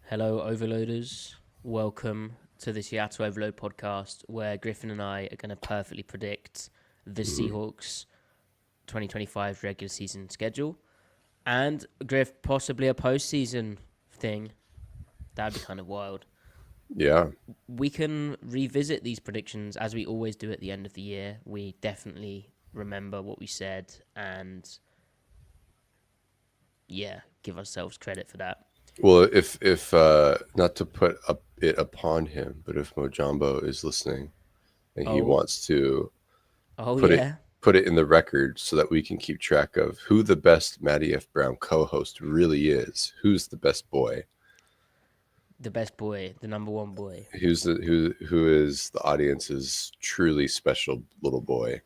Hello, overloaders. Welcome to the Seattle Overload podcast, where Griffin and I are going to perfectly predict the Mhm. Seahawks 2025 regular season schedule and Griff possibly a postseason thing. That'd be kind of wild. Yeah. We can revisit these predictions as we always do at the end of the year. We definitely remember what we said and, yeah, give ourselves credit for that. Well, if not to put it upon him, but if Mojambo is listening and he Oh, wants to oh, put it yeah. put it in the record so that we can keep track of who the best Matty F. Brown co-host really is, who's the best boy, The best boy, the number one boy. who is the audience's truly special little boy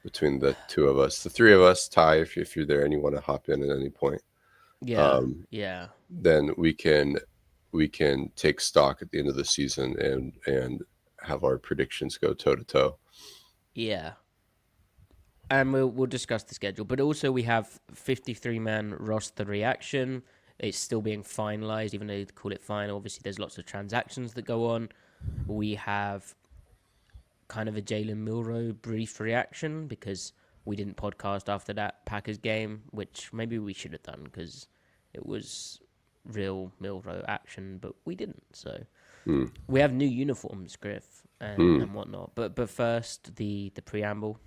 between the two of us, the three of us. Ty, if you're there and you want to hop in at any point, Yeah, um, yeah. then we can take stock at the end of the season and have our predictions go toe to toe. Yeah, and we'll discuss the schedule, but also we have 53-man roster reaction. It's still being finalized, even though they call it final. Obviously, there's lots of transactions that go on. We have kind of a Jaylen Milro brief reaction because we didn't podcast after that Packers game, which maybe we should have done because it was real Milro action, but we didn't. So Hmm. we have new uniforms, Griff, Hmm. and whatnot. But first, the preamble.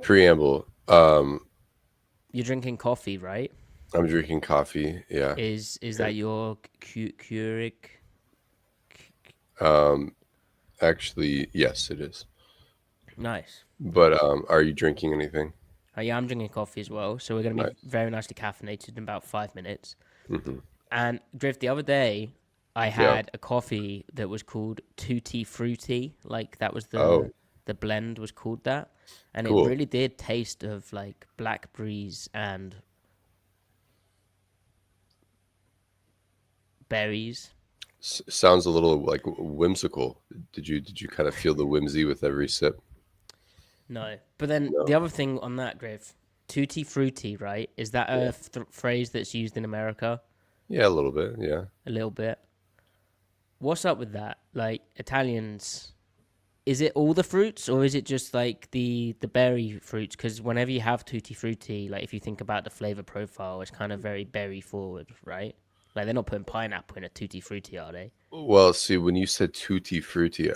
Preamble. You're drinking coffee, right? I'm drinking coffee. Yeah. Is Yeah. that your Keurig? Um, actually, yes, it is. Nice. But Nice. are you drinking anything? Yeah, I'm drinking coffee as well. So we're going to be Nice. very nicely caffeinated in about 5 minutes. Hmm. And Griff, the other day, I Yeah. had a coffee that was called Tutti Frutti. Like that was Oh, the blend was called that, and it cool. really did taste of like blackberries and berries. Sounds a little like whimsical. Did you kind of feel the whimsy with every sip? No, but then the No. other thing on that, Griff, Tutti Frutti, right? Is that Yeah. a phrase that's used in America Yeah, a little bit. Yeah. a little bit? What's up with that? Like Italians, is it all the fruits or is it just like the berry fruits? Because whenever you have Tutti Frutti, like if you think about the flavor profile, it's kind of very berry forward, right? Like they're not putting pineapple in a Tutti Frutti, are they? Well, see, when you said tutti frutti,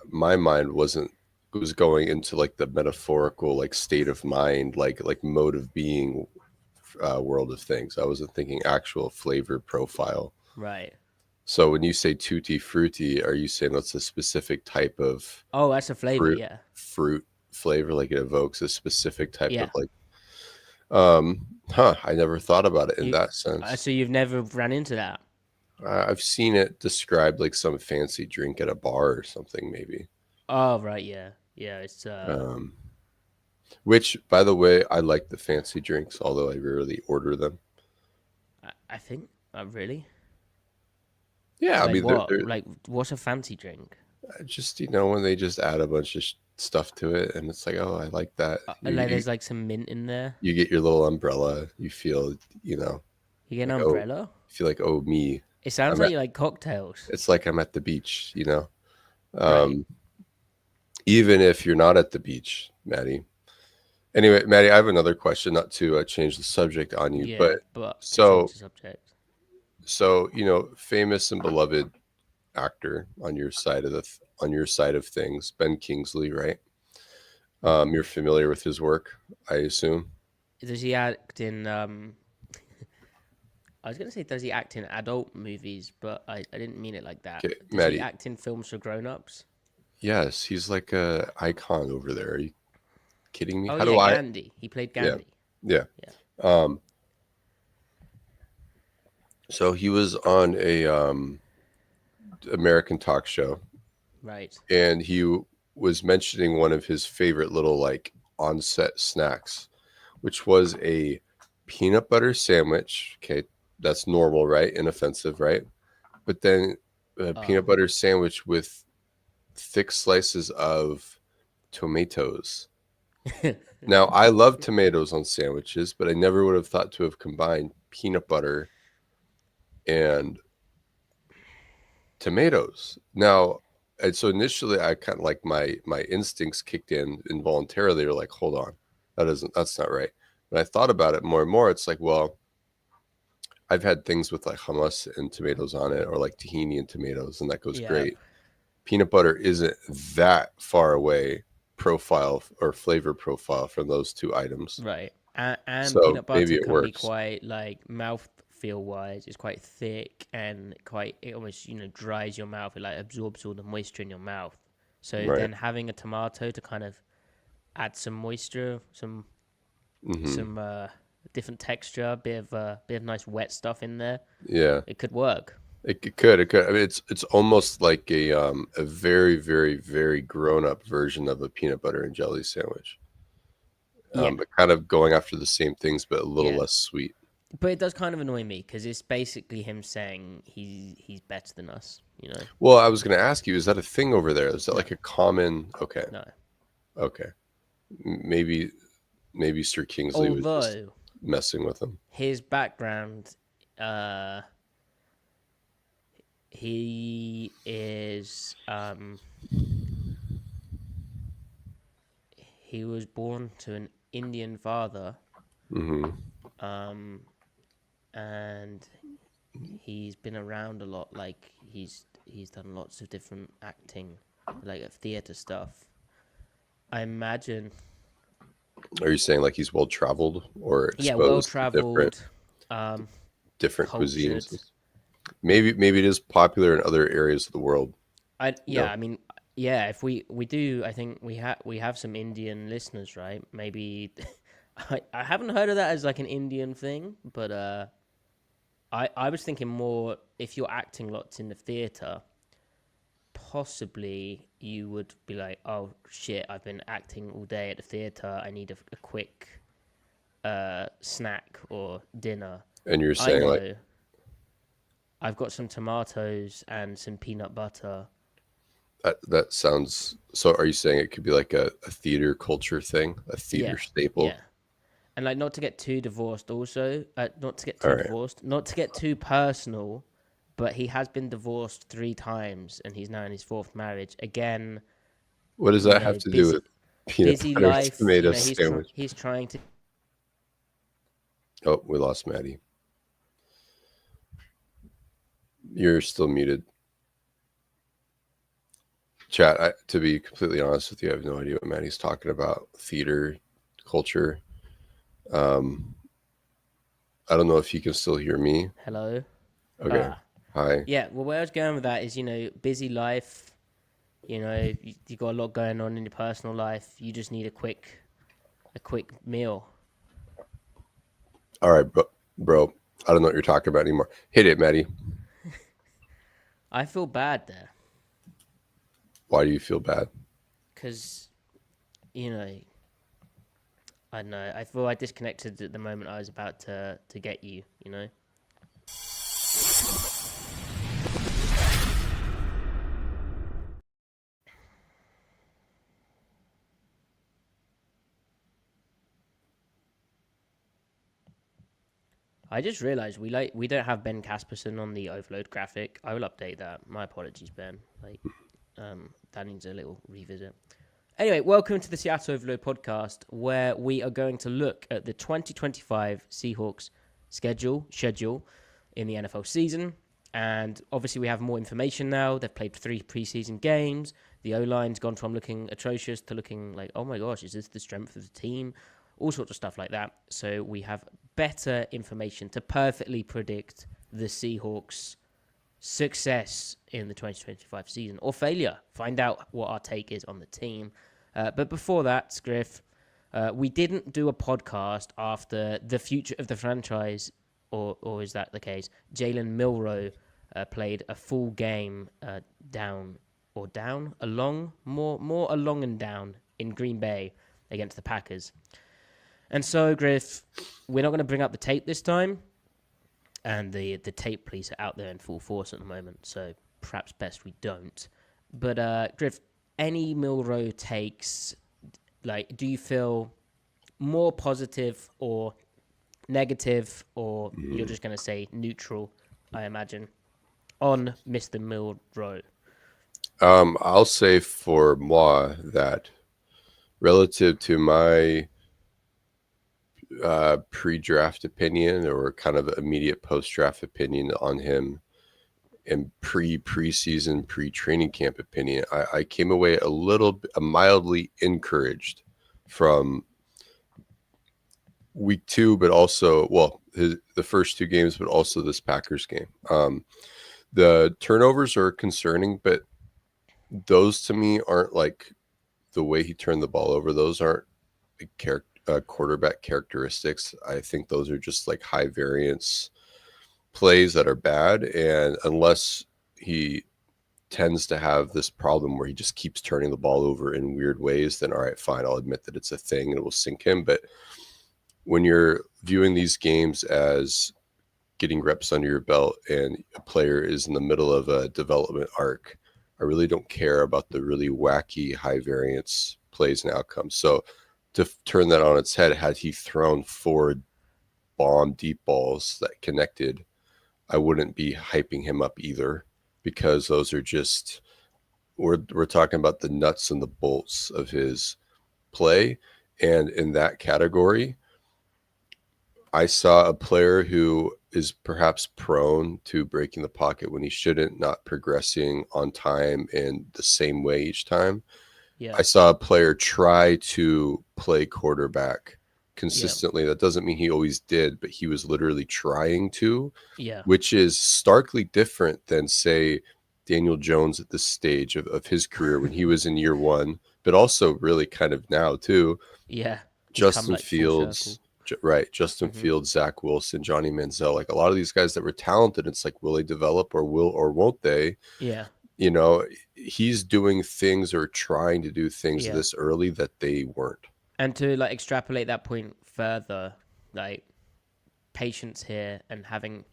my mind wasn't was going into like the metaphorical like state of mind, like mode of being, world of things. I wasn't thinking actual flavor profile. Right. So when you say tutti frutti, are you saying that's a specific type of Oh, that's a flavor. fruit Yeah. fruit flavor, like it evokes a specific type of Yeah. like I never thought about it in You. that sense. So you've never ran into that? I've seen it described like some fancy drink at a bar or something, maybe. Oh, right. Yeah. Yeah. It's Um, which, by the way, I like the fancy drinks, although I rarely order them. I think really. Yeah, I Like mean, what? they're Like what's a fancy drink? just, when they just add a bunch of stuff to it, and it's like, oh, I like that. Like there's like some mint in there. You get your little umbrella. You feel, you know, You get an like, oh, umbrella. you feel like, oh, me. It sounds I'm like at. you like cocktails. It's like I'm at the beach. Right. Um, even if you're not at the beach, Maddie. Anyway, Maddie, I have another question, not to change the subject on you, Yeah, but but to change so the subject. famous and beloved actor on your side of on your side of things, Ben Kingsley, right? You're familiar with his work, I assume. Does he act in I was gonna say does he act in adult movies, but I didn't mean it like that. Okay, Does he Maddie. act in films for grown-ups? Yes, he's like a icon over there. Are you kidding me? Oh How yeah, do I? Gandhi. He played Yeah, Gandhi. yeah. Yeah. Um, so he was on a American talk show, Right. and he was mentioning one of his favorite little like on-set snacks, which was a peanut butter sandwich. Okay, that's normal, right? Inoffensive, right? But then a Uh peanut butter sandwich with thick slices of tomatoes. Now, I love tomatoes on sandwiches, but I never would have thought to have combined peanut butter and tomatoes. Now, and so initially I kind of like my instincts kicked in involuntarily. They're like, hold on, that's not right. But I thought about it more and more. It's like, well, I've had things with like hummus and tomatoes on it, or like tahini and tomatoes, and that goes Yeah. great. Peanut butter isn't that far away profile or flavor profile from those two items. Right. And So peanut maybe butter it can be works. quite like mouth feel wise. It's quite thick and quite it almost dries your mouth. It like absorbs all the moisture in your mouth. So Right. then having a tomato to kind of add some moisture, some Hmm. some different texture, bit of nice wet stuff in there. Yeah. It could work. It could. It could. I mean, it's almost like a very, very, very grown up version of a peanut butter and jelly sandwich. Yeah, But kind of going after the same things, but a little yeah. less sweet. But it does kind of annoy me because it's basically him saying he's better than us. Well, I was going to ask you, is that a thing over there? Is that No, like a common? Okay, no. okay. Maybe Sir Kingsley was just Although messing with him. his background, uh, he is he was born to an Indian father, Hmm. um, and he's been around a lot. Like he's done lots of different acting, like theater stuff. I imagine, Are you saying like he's well traveled or yeah, well exposed to traveled, um, different cultured. cuisines? Maybe it is popular in other areas of the world. You know? I mean, yeah. If we do, I think we have some Indian listeners, right? Maybe I haven't heard of that as like an Indian thing, but I was thinking more if you're acting lots in the theater, possibly you would be like, oh shit, I've been acting all day at the theater. I need a quick snack or dinner. And you're I saying like know. I've got some tomatoes and some peanut butter. that sounds. So are you saying it could be like a theater culture thing, a theater Yeah, staple? yeah. And like not to get too divorced also, All right. not to get too personal, but he has been divorced 3 times and he's now in his fourth marriage. Again, What does that have to do with peanut busy butter life, tomato sandwich? he's trying to. Oh, we lost Maddie. You're still muted. Chat, to be completely honest with you, I have no idea what Maddie's talking about. Theater culture. Um, I don't know if you can still hear me. Hello. Okay. Hi. Yeah, well where I was going with that is, busy life, you got a lot going on in your personal life. You just need a quick meal. All right, bro. I don't know what you're talking about anymore. Hit it, Maddie. I feel bad there Why do you feel bad? because, I don't know. I feel I disconnected at the moment I was about to get you. I just realized we don't have Ben Casperson on the overload graphic. I will update that. My apologies, Ben. That needs a little revisit. Anyway, welcome to the Seattle Overload podcast, where we are going to look at the 2025 Seahawks schedule in the NFL season. And obviously, we have more information now. They've played 3 preseason games. The O-line's gone from looking atrocious to looking like, oh my gosh, is this the strength of the team? All sorts of stuff like that. So we have better information to perfectly predict the Seahawks' success in the 2025 season or failure. Find out what our take is on the team. But before that, Griff, we didn't do a podcast after the future of the franchise, or is that the case? Jaylen Milro played a full game more along and down in Green Bay against the Packers. And so, Griff, we're not going to bring up the tape this time. And the tape police are out there in full force at the moment, so perhaps best we don't. But, Griff, any Milrow takes, like, do you feel more positive or negative, or you're just going to say neutral I imagine, on Mr. Milro. I'll say for moi that relative to my pre-draft opinion or kind of immediate post-draft opinion on him and preseason, pre-training camp opinion, I came away mildly encouraged from week 2, but also, well, the first 2 games, but also this Packers game. The turnovers are concerning, but those to me aren't like the way he turned the ball over. Those aren't quarterback characteristics. I think those are just like high variance plays that are bad. And unless he tends to have this problem where he just keeps turning the ball over in weird ways, then all right, fine, I'll admit that it's a thing and it will sink him. But when you're viewing these games as getting reps under your belt and a player is in the middle of a development arc, I really don't care about the really wacky high variance plays and outcomes. So to turn that on its head, had he thrown 4 bomb deep balls that connected, I wouldn't be hyping him up either, because those are just, we're talking about the nuts and the bolts of his play. And in that category, I saw a player who is perhaps prone to breaking the pocket when he shouldn't, not progressing on time in the same way each time. Yeah. I saw a player try to play quarterback Yeah. consistently. That doesn't mean he always did, but he was literally trying to, Yeah. which is starkly different than, say, Daniel Jones at this stage of his career when he was in year 1, but also really kind of now too. Yeah. He's come Justin like full circle. Fields, right? Justin Fields, Zach Wilson, Johnny Manziel, like a lot of these guys that were talented. It's like, will they develop or won't they? Yeah. You know, he's doing things or trying to do things Yeah. this early that they weren't. And to like extrapolate that point further, like patience here and having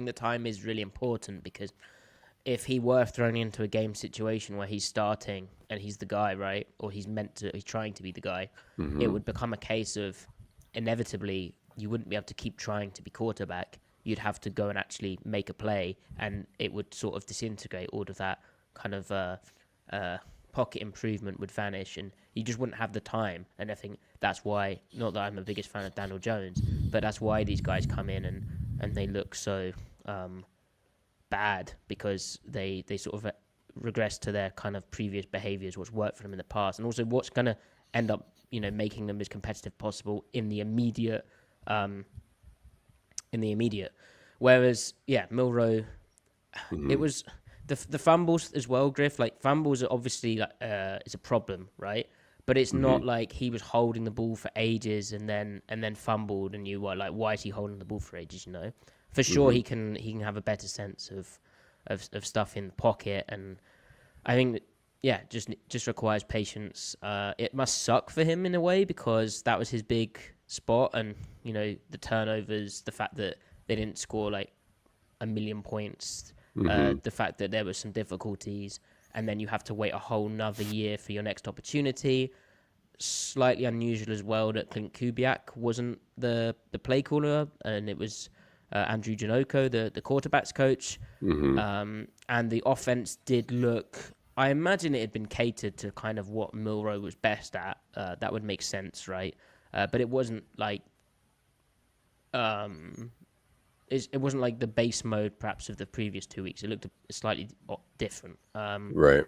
the time is really important, because if he were thrown into a game situation where he's starting and he's the guy, right, or he's trying to be the guy, it would become a case of inevitably you wouldn't be able to keep trying to be quarterback. You'd have to go and actually make a play, and it would sort of disintegrate. All of that kind of pocket improvement would vanish, and you just wouldn't have the time. And I think that's why, not that I'm the biggest fan of Daniel Jones, but that's why these guys come in and they look so bad, because they sort of regress to their kind of previous behaviors, what's worked for them in the past, and also what's going to end up, making them as competitive possible in the immediate. Whereas, yeah, Milro, it was the fumbles as well, Griff. Like, fumbles are obviously like is a problem, right? But it's not like he was holding the ball for ages and then fumbled, and you were like, why is he holding the ball for ages? For sure he can have a better sense of stuff in the pocket, and I think that, yeah, just requires patience. It must suck for him in a way, because that was his big spot, and the turnovers, the fact that they didn't score like a million points, the fact that there were some difficulties, and then you have to wait a whole nother year for your next opportunity. Slightly unusual as well that Clint Kubiak wasn't the play caller, and it was Andrew Janoko, the quarterback's coach. And the offense did look, I imagine it had been catered to kind of what Milro was best at. That would make sense, right? But it wasn't like it wasn't like the base mode perhaps of the previous 2 weeks. It looked slightly different. Right.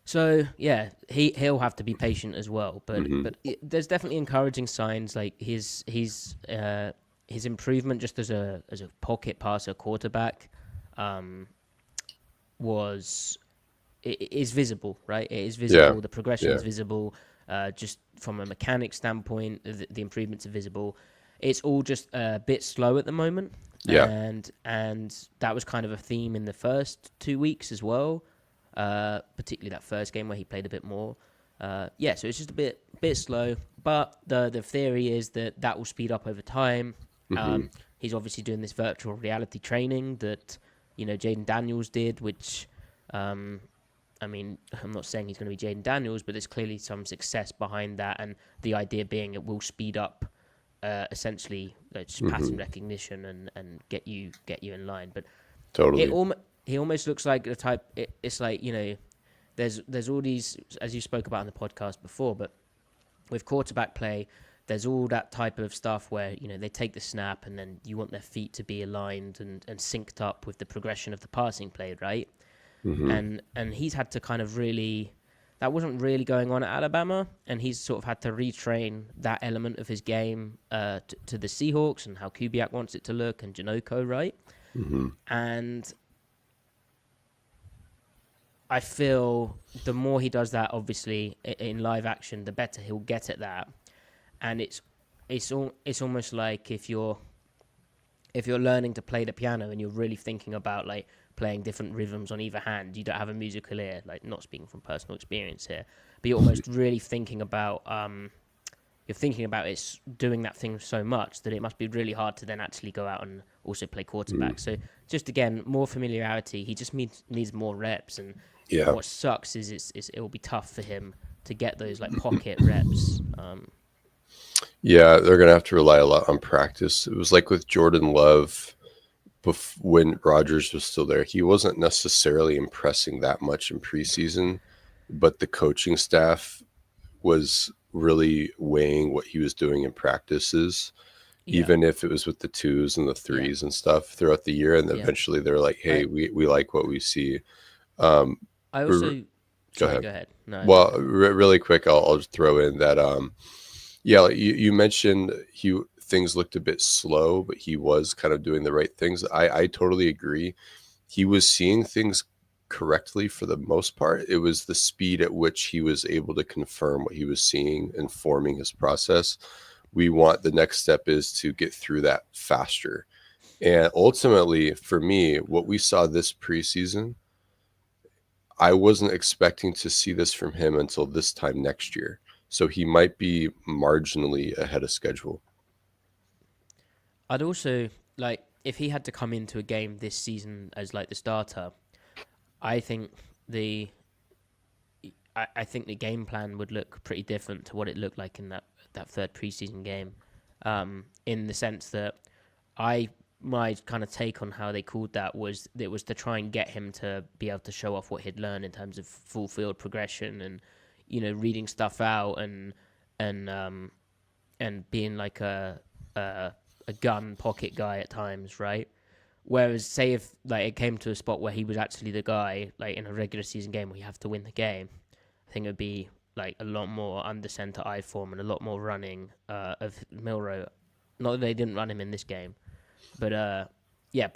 So yeah, he'll have to be patient as well. But there's definitely encouraging signs, like his improvement just as a pocket passer quarterback is visible, right? It is visible. Yeah. The progression is visible. Just from a mechanic standpoint, the improvements are visible. It's all just a bit slow at the moment. Yeah. And that was kind of a theme in the first 2 weeks as well. Particularly that first game where he played a bit more. So it's just a bit slow. But the theory is that will speed up over time. He's obviously doing this virtual reality training that Jaden Daniels did, which I mean, I'm not saying he's going to be Jaden Daniels, but there's clearly some success behind that, and the idea being it will speed up essentially just pattern Hmm. recognition and get you in line. But it Totally. he almost looks like the type. It's like there's all these, as you spoke about in the podcast before, but with quarterback play, there's all that type of stuff where they take the snap and then you want their feet to be aligned and synced up with the progression of the passing play, right? Hmm. And he's had to kind of really, that wasn't really going on at Alabama, and he's sort of had to retrain that element of his game to the Seahawks and how Kubiak wants it to look and Janoko, right? Hmm. And I feel the more he does that, obviously in live action, the better he'll get at that. And it's almost like if you're learning to play the piano and you're really thinking about like playing different rhythms on either hand, you don't have a musical ear. Like, not speaking from personal experience here, but you're almost really thinking about you're thinking about it doing that thing so much that it must be really hard to then actually go out and also play Hmm. quarterback. So just again, more familiarity. He just needs more reps. And Yeah. what sucks is it will be tough for him to get those like pocket reps. Yeah, they're gonna have to rely a lot on practice. It was like with Jordan Love when Rodgers was still there. He wasn't necessarily impressing that much in preseason, but the coaching staff was really weighing what he was doing in practices, Yeah, even if it was with the twos and the yeah, threes and stuff throughout the year. And yeah. eventually they're like, I hey, we like what we see. Um, I r- also Go sorry. ahead. Go ahead. No, go Well, ahead. really quick, I'll just throw in that yeah, like you mentioned things looked a bit slow, but he was kind of doing the right things. I totally agree. He was seeing things correctly for the most part. It was the speed at which he was able to confirm what he was seeing and forming his process. We want the next step is to get through that faster. And ultimately, for me, what we saw this preseason, I wasn't expecting to see this from him until this time next year. So he might be marginally ahead of schedule. I'd also like if he had to come into a game this season as like the starter. I think the I think the game plan would look pretty different to what it looked like in that third preseason game. In the sense that I my kind of take on how they called that was it was to try and get him to be able to show off what he'd learned in terms of full field progression and reading stuff out and and being like a gun pocket guy at times, right? Whereas, say if like it came to a spot where he was actually the guy, like in a regular season game where you have to win the game, I think it would be like a lot more under center I form and a lot more running of Milro. Not that they didn't run him in this game, but yeah.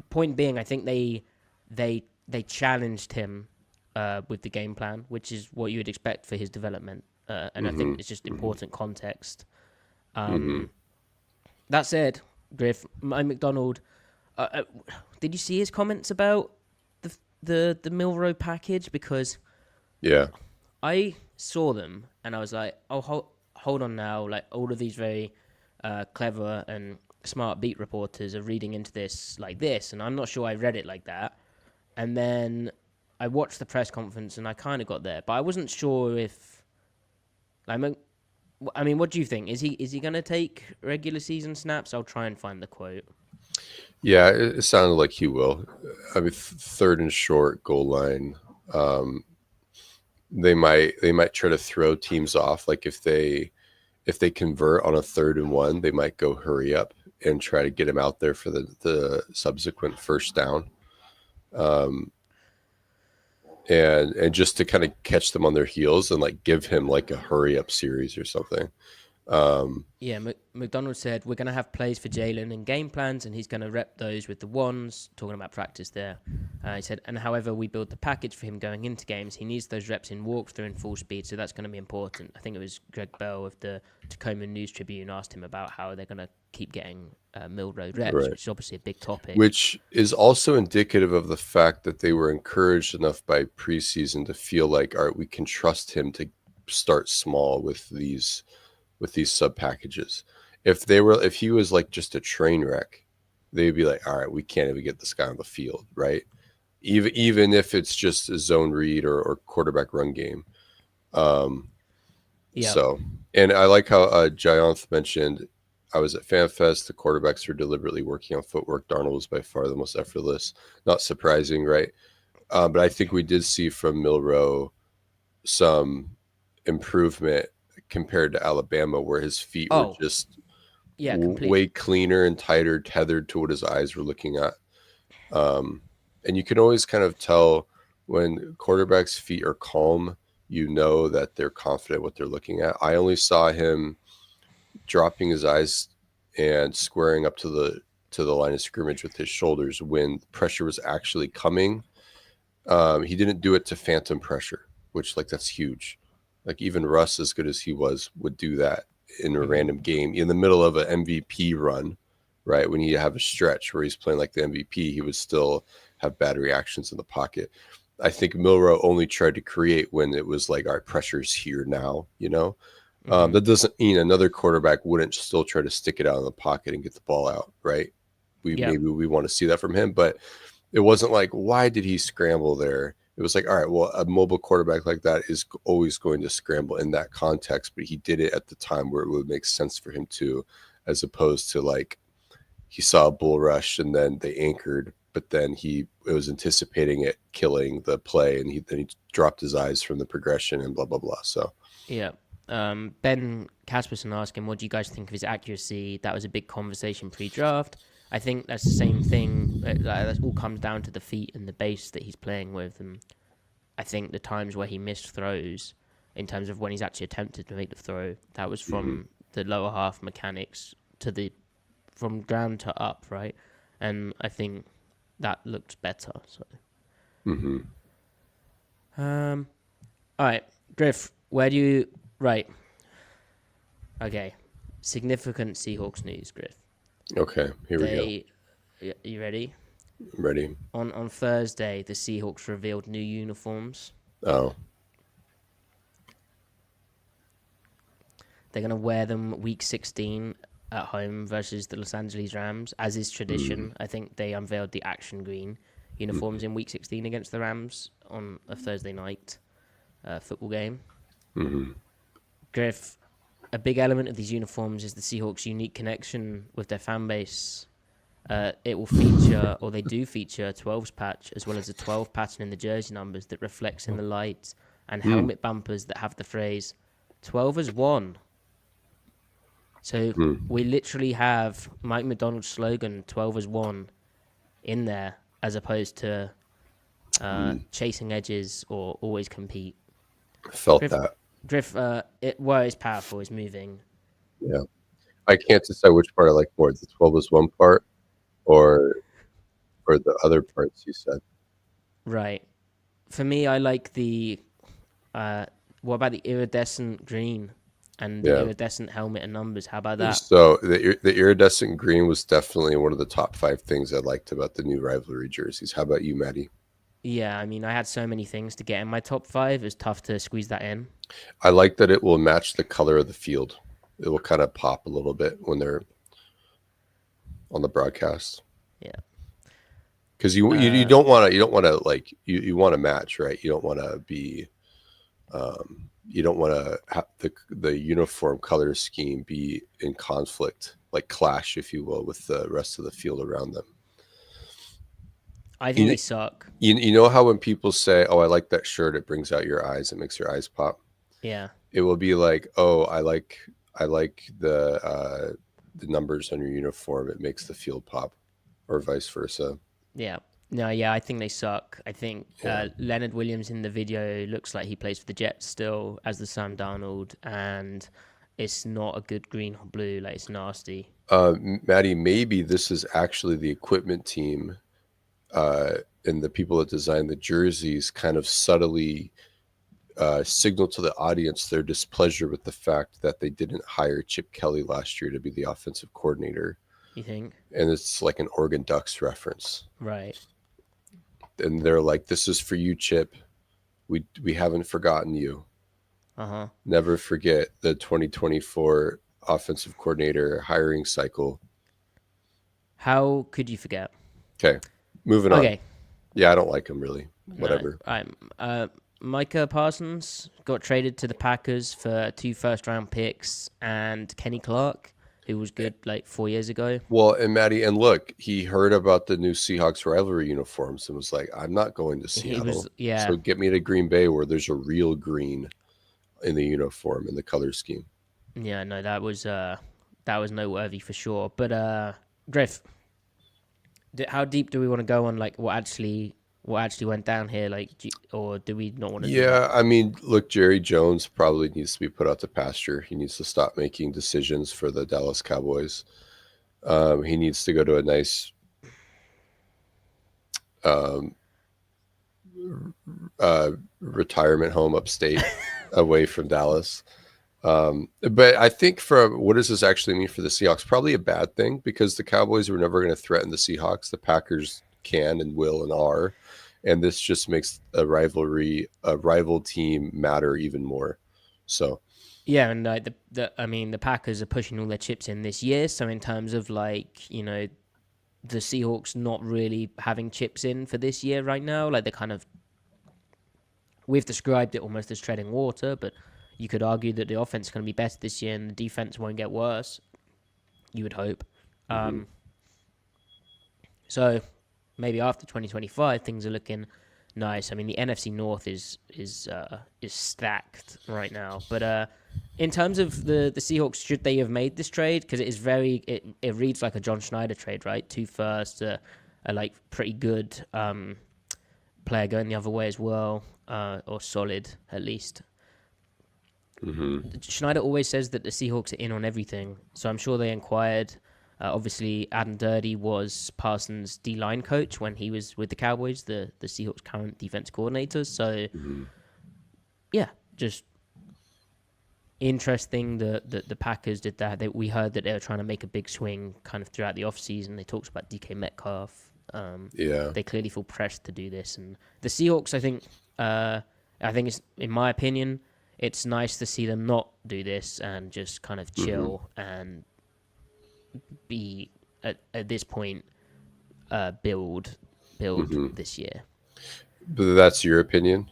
Point being, I think they challenged him with the game plan, which is what you would expect for his development, and I think Hmm. it's just Hmm. important context. Hmm. Um, that said, Griff, Mike McDonald, uh, uh, did you see his comments about the Milrow package? Because Yeah. I saw them and I was like, oh, hold on now. Like, all of these very clever and smart beat reporters are reading into this like this, and I'm not sure I read it like that. And then I watched the press conference and I kind of got there, but I wasn't sure if like. I mean, what do you think? Is he going to take regular season snaps? I'll try and find the quote. Yeah, it sounded like he will. I mean, third and short goal line. Um, they might try to throw teams off. Like if they convert on a 3rd and 1, they might go hurry up and try to get him out there for the subsequent first down. Um, and just to kind of catch them on their heels and like give him like a hurry up series or something. Um, Yeah, McDonald said we're going to have plays for Jaylen and game plans, and he's going to rep those with the ones. Talking about practice there, he said, and however we build the package for him going into games, he needs those reps in walkthrough and full speed, so that's going to be important. I think it was Greg Bell of the Tacoma News Tribune asked him about how they're going to keep getting Mill Road reps, right. which is obviously a big topic. Which is also indicative of the fact that they were encouraged enough by preseason to feel like, all right, we can trust him to start small with these sub packages. If he was like just a train wreck, they'd be like, all right, we can't even get this guy on the field, right? Even if it's just a zone read or quarterback run game. Um, Yeah, so, and I like how Gianth mentioned. I was at FanFest. The quarterbacks were deliberately working on footwork. Darnold was by far the most effortless. Not surprising, right? But I think we did see from Milro some improvement compared to Alabama, where his feet were Oh, just yeah, way completely. cleaner and tighter, tethered to what his eyes were looking at. And you can always kind of tell when quarterbacks' feet are calm, you know that they're confident what they're looking at. I only saw him dropping his eyes and squaring up to the line of scrimmage with his shoulders when pressure was actually coming. He didn't do it to phantom pressure, which like that's huge. Like even Russ, as good as he was, would do that in a Hmm. random game in the middle of an MVP run, right? When you have a stretch where he's playing like the MVP, he would still have bad reactions in the pocket. I think Milrow only tried to create when it was like, all right, pressure's here now, you know? Hmm. That doesn't mean another quarterback wouldn't still try to stick it out in the pocket and get the ball out, right? Yeah. Maybe we want to see that from him, but it wasn't like, why did he scramble there? It was like, all right, well, a mobile quarterback like that is always going to scramble in that context, but he did it at the time where it would make sense for him to, as opposed to like he saw a bull rush and then they anchored, but then he was anticipating it killing the play, and then he dropped his eyes from the progression and blah blah blah. So Yeah. Ben Casperson asking, what do you guys think of his accuracy? That was a big conversation pre-draft. I think that's the same thing. That all comes down to the feet and the base that he's playing with. And I think the times where he missed throws, in terms of when he's actually attempted to make the throw, that was mm-hmm. from the lower half mechanics from ground to up, right? And I think that looked better. So, Mm-hmm. um, all right, Griff, where do you right? Okay, significant Seahawks news, Griff. Okay, here we go. They, you ready? I'm ready. On Thursday, the Seahawks revealed new uniforms. Oh. They're gonna wear them week 16 at home versus the Los Angeles Rams, as is Mm-hmm. tradition. I think they unveiled the action green uniforms in week 16 against the Rams on a Thursday night football game. Mm-hmm. Griff, a big element of these uniforms is the Seahawks' unique connection with their fan base. It will feature, or they do feature, a 12s patch as well as a 12 pattern in the jersey numbers that reflects in the light, and Mm-hmm. helmet bumpers that have the phrase 12 as one. So Mm-hmm. we literally have Mike McDonald's slogan 12 as one in there as opposed to chasing edges or always compete. Felt Griff, that. Griff, where is powerful is moving. Yeah. I can't decide which part I like more, the 12 is one part or the other parts you said. Right. For me, I like the. What about the iridescent green and the Yeah. iridescent helmet and numbers? How about that? So the iridescent green was definitely one of the top 5 things I liked about the new rivalry jerseys. How about you, Maddie? Yeah, I mean, I had so many things to get in my top five. It's tough to squeeze that in. I like that it will match the color of the field. It will kind of pop a little bit when they're on the broadcast. Yeah. Because you Uh, don't want to like you want to match, right? You don't want to be you don't want to have the uniform color scheme be in conflict, like clash, if you will, with the rest of the field around them. I think You they suck. you know how when people say, "Oh, I like that shirt," it brings out your eyes, it makes your eyes pop. Yeah. It will be like, "Oh, I like the numbers on your uniform. It makes the field pop," or vice versa. Yeah. No, yeah, I think they suck. I think Yeah. Leonard Williams in the video looks like he plays for the Jets still as the Sam Darnold, and it's not a good green or blue. Like, it's nasty. Maddie, maybe this is actually the equipment team and the people that design the jerseys kind of subtly signal to the audience their displeasure with the fact that they didn't hire Chip Kelly last year to be the offensive coordinator. You think? And it's like an Oregon Ducks reference. Right. And they're like, "This is for you, Chip. We haven't forgotten you. Uh huh. Never forget the 2024 offensive coordinator hiring cycle." How could you forget? Okay, moving on. Okay. Yeah, I don't like him really. No. Whatever. Right. Micah Parsons got traded to the Packers for 2 first-round picks and Kenny Clark, who was good like 4 years ago. Well, and Maddie, and look, he heard about the new Seahawks rivalry uniforms and was like, "I'm not going to He was, Seattle, yeah, so get me to Green Bay where there's a real green in the uniform in the color scheme." yeah. No, that was noteworthy for sure. But Griff, how deep do we want to go on like what actually went down here? Like, or do we not want to do that? Yeah, I mean, look, Jerry Jones probably needs to be put out to pasture. He needs to stop making decisions for the Dallas Cowboys. He needs to go to a nice um, retirement home upstate away from Dallas. But I think from what does this actually mean for the Seahawks? Probably a bad thing because the Cowboys were never going to threaten the Seahawks. The Packers can and will and are. And this just makes a rival team matter even more. So, Yeah, and like I mean, the Packers are pushing all their chips in this year. So in terms of like the Seahawks not really having chips in for this year right now, like we've described it almost as treading water, but you could argue that the offense is going to be better this year and the defense won't get worse. You would hope. mm-hmm, So maybe after 2025, things are looking nice. I mean, the NFC North is stacked right now. But in terms of the Seahawks, should they have made this trade? Because it reads like a John Schneider trade, right? 2 firsts, a like pretty good player going the other way as well, or solid at least. mm-hmm, Schneider always says that the Seahawks are in on everything, so I'm sure they inquired. Obviously, Adam Dirty was Parsons' D-line coach when he was with the Cowboys, the Seahawks' current defense coordinator. So, mm-hmm. yeah, just interesting that the Packers did that. We heard that they were trying to make a big swing kind of throughout the offseason. They talked about DK Metcalf. Yeah. They clearly feel pressed to do this. And the Seahawks, I think it's, in my opinion, it's nice to see them not do this and just kind of chill and be at this point build this year. But that's your opinion.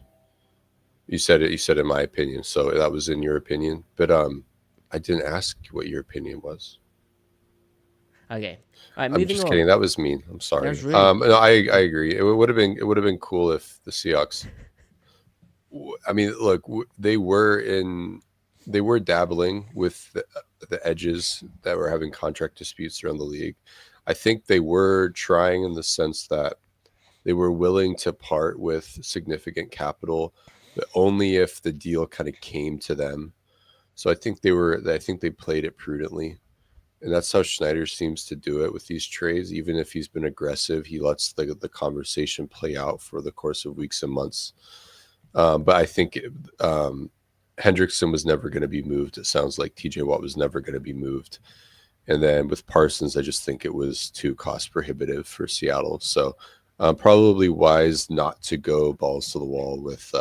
You said it. You said in my opinion, so that was in your opinion. But I didn't ask what your opinion was. Okay, all right. I'm Moving just on. kidding. That was mean. I'm That sorry. was really mean. No, I agree. It would have been cool if the Seahawks. I mean, look, they were dabbling with the edges that were having contract disputes around the league. I think they were trying in the sense that they were willing to part with significant capital, but only if the deal kind of came to them. So I think they played it prudently. And that's how Schneider seems to do it with these trades. Even if he's been aggressive, he lets the conversation play out for the course of weeks and months. But I think Hendrickson was never going to be moved. It sounds like TJ Watt was never going to be moved. And then with Parsons, I just think it was too cost prohibitive for Seattle. So probably wise not to go balls to the wall with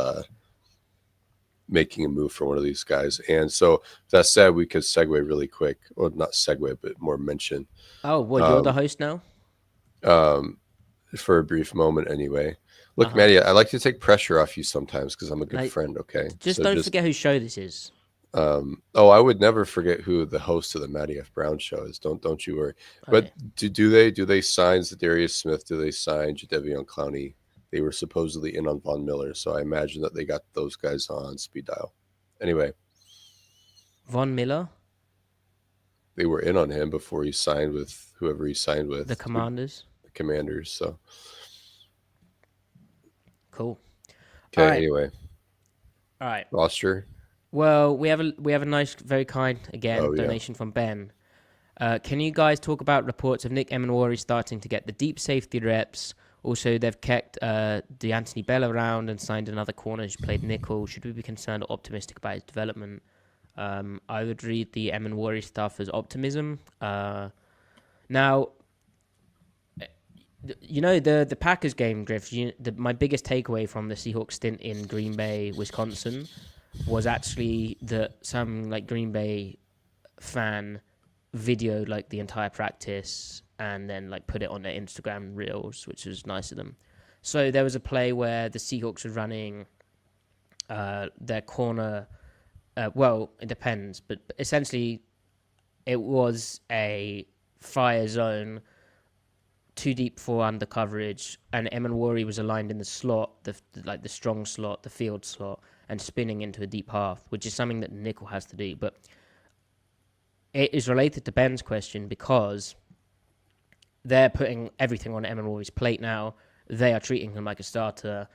making a move for one of these guys. And so that said, we could segue really quick, or not segue, but more mention. Oh, well, you're the host now. For a brief moment anyway. Look, Maddie, I like to take pressure off you sometimes because I'm a good friend, okay? Just don't forget whose show this is. I would never forget who the host of the Matty F. Brown show is. Don't you worry. Okay. But do they sign Zadarius Smith? Do they sign Jadeveon Clowney? They were supposedly in on Von Miller, so I imagine that they got those guys on speed dial. Anyway. Von Miller? They were in on him before he signed with whoever he signed with. The Commanders? The Commanders, so. Cool. Okay, anyway. All right. Roster. Well, we have a nice, very kind, donation from Ben. Can you guys talk about reports of Nick Emenwari starting to get the deep safety reps? Also, they've kept DeAnthony Bell around and signed another corner who's played nickel. Should we be concerned or optimistic about his development? I would read the Emenwari stuff as optimism. Now, the Packers game, Griff, my biggest takeaway from the Seahawks stint in Green Bay, Wisconsin, was actually that some Green Bay fan videoed the entire practice and then put it on their Instagram reels, which was nice of them. So there was a play where the Seahawks were running their corner. Well, it depends, but essentially it was a fire zone, too deep for under coverage, and Emanwari was aligned in the slot, the strong slot, the field slot, and spinning into a deep half, which is something that nickel has to do. But it is related to Ben's question because they're putting everything on Emanwari's plate now. They are treating him like a starter,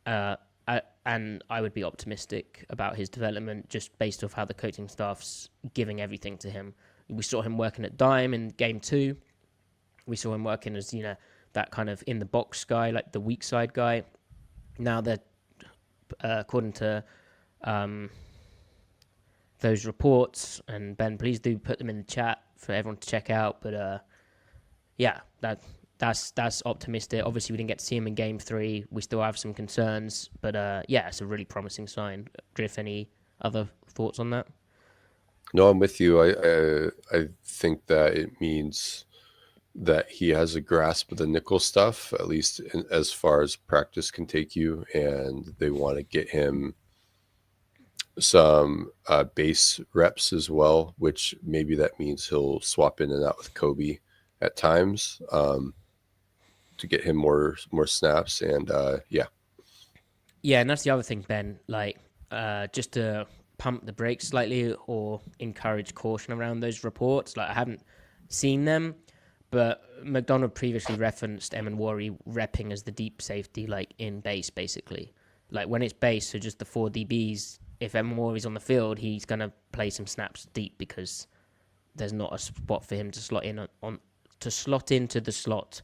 and I would be optimistic about his development just based off how the coaching staff's giving everything to him. We saw him working at dime in game 2. We saw him working as, that kind of in the box guy, like the weak side guy. Now they're, according to those reports, and Ben, please do put them in the chat for everyone to check out. But yeah, that's optimistic. Obviously, we didn't get to see him in game 3. We still have some concerns, but yeah, it's a really promising sign. Griff, any other thoughts on that? No, I'm with you. I think that it means that he has a grasp of the nickel stuff, at least as far as practice can take you, and they want to get him some base reps as well, which maybe that means he'll swap in and out with Kobe at times to get him more snaps. And yeah, and that's the other thing, Ben. Like, just to pump the brakes slightly or encourage caution around those reports. Like, I haven't seen them, but McDonald previously referenced Emanwari repping as the deep safety, like in base, basically. Like when it's base, so just the 4 DBs, if Emanwari's on the field, he's going to play some snaps deep because there's not a spot for him to slot in to slot into the slot.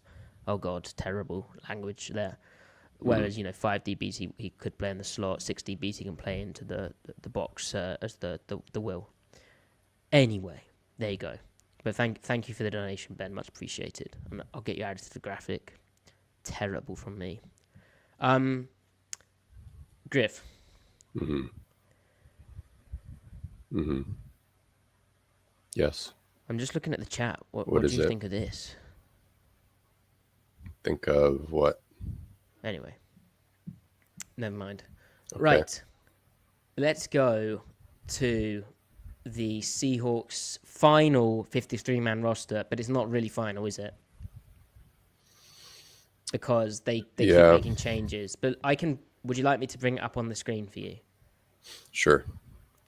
Oh God, terrible language there. Whereas 5 DBs he could play in the slot, 6 DBs he can play into the box as the will. Anyway, there you go. But thank you for the donation, Ben. Much appreciated. And I'll get you added to the graphic. Terrible from me. Griff. Yes. I'm just looking at the chat. What do you think of this? Think of what? Anyway. Never mind. Okay. Right. Let's go to the Seahawks final 53-man roster, but it's not really final, is it? Because they keep making changes. But would you like me to bring it up on the screen for you? Sure.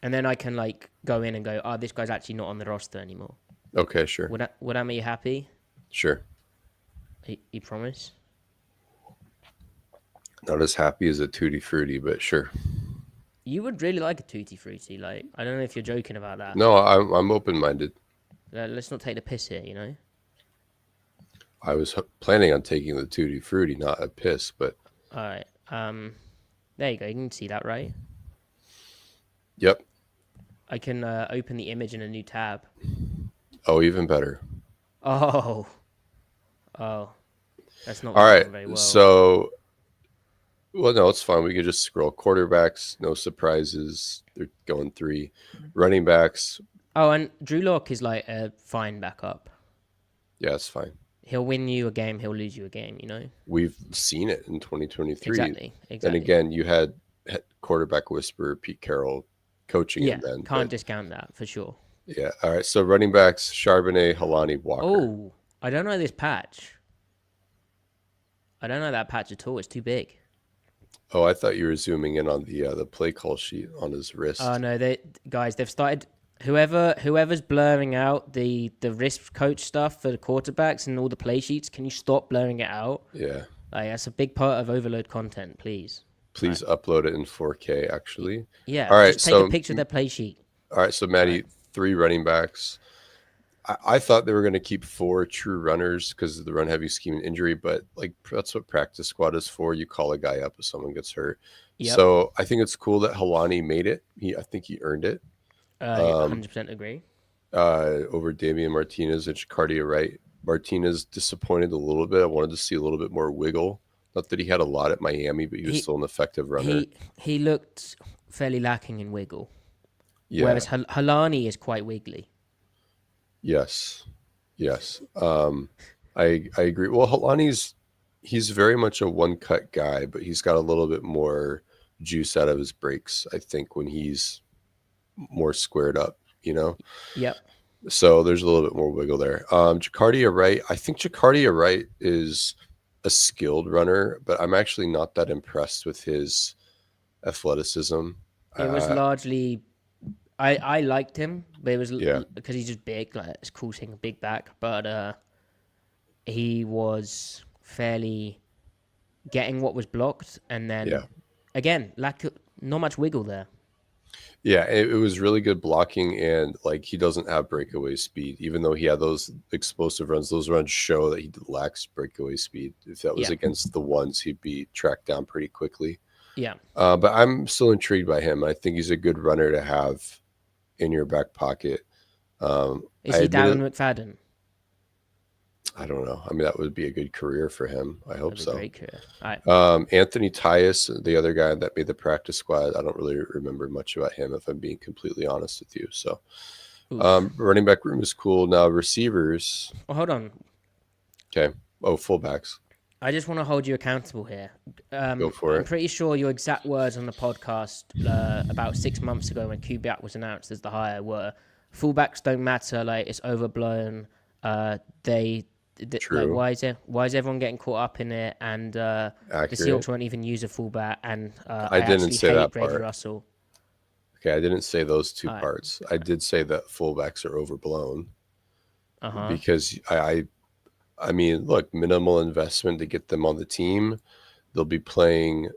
And then I can go in and go, oh, this guy's actually not on the roster anymore. Okay, sure. Would that make you happy? Sure. You promise? Not as happy as a Tutti Frutti, but sure. You would really like a Tutti Frutti. Like, I don't know if you're joking about that. No, I'm open-minded. Let's not take the piss here, I was planning on taking the Tutti Frutti, not a piss, but... All right. There you go. You can see that, right? Yep. I can open the image in a new tab. Oh, even better. Oh. That's not all right. very well. So, well, no, it's fine. We can just scroll. Quarterbacks, no surprises. They're going 3. Running backs. Oh, and Drew Lock is like a fine backup. Yeah, it's fine. He'll win you a game. He'll lose you a game, We've seen it in 2023. Exactly. And again, you had quarterback whisperer Pete Carroll coaching him then. Can't discount that for sure. Yeah. All right. So running backs, Charbonnet, Halani, Walker. Oh, I don't know this patch. I don't know that patch at all. It's too big. Oh, I thought you were zooming in on the play call sheet on his wrist. Oh no, they've started. Whoever's blurring out the wrist coach stuff for the quarterbacks and all the play sheets, can you stop blurring it out? Yeah. That's a big part of overload content, please. Please upload it in 4K, actually. Yeah. All right. Just take a picture of their play sheet. All right. So, Maddie, 3 running backs. I thought they were going to keep 4 true runners because of the run-heavy scheme and injury, but that's what practice squad is for. You call a guy up if someone gets hurt. Yep. So I think it's cool that Halani made it. I think he earned it. 100% agree. Over Damian Martinez and Shacardia Wright. Martinez disappointed a little bit. I wanted to see a little bit more wiggle. Not that he had a lot at Miami, but he was still an effective runner. He looked fairly lacking in wiggle. Yeah. Whereas Halani is quite wiggly. Yes. I agree. Well, he's very much a one-cut guy, but he's got a little bit more juice out of his breaks, I think, when he's more squared up, Yep. So there's a little bit more wiggle there. Jacardia Wright, I think Jacardia Wright is a skilled runner, but I'm actually not that impressed with his athleticism. It was largely I liked him, but it was Yeah, because he's just big, like it's cool seeing a big back. But he was fairly getting what was blocked, and yeah. then again, not much wiggle there. Yeah, it was really good blocking, and like he doesn't have breakaway speed, even though he had those explosive runs. Those runs show that he lacks breakaway speed. If that was Yeah, against the ones, he'd be tracked down pretty quickly. yeah. But I'm still intrigued by him. I think he's a good runner to have in your back pocket. Is I he admit Darren it. McFadden? I don't know. I mean, that would be a good career for him. I hope That'd be a so. great career. All right. Anthony Tyus, the other guy that made the practice squad, I don't really remember much about him, if I'm being completely honest with you. So, Oof. running back room is cool. Now, receivers. Well, hold on. Okay. Oh, fullbacks. I just want to hold you accountable here. Go for I'm it. pretty sure your exact words on the podcast about 6 months ago when Kubiak was announced as the hire were fullbacks don't matter. Like it's overblown. Like True. why is everyone getting caught up in it? And the Accurate. Seahawks won't even use a fullback. And I I didn't actually say hate that Brady part. Russell. Okay. I didn't say those two All right. parts. I did say that fullbacks are overblown Uh huh. because I mean, look, minimal investment to get them on the team. They'll be playing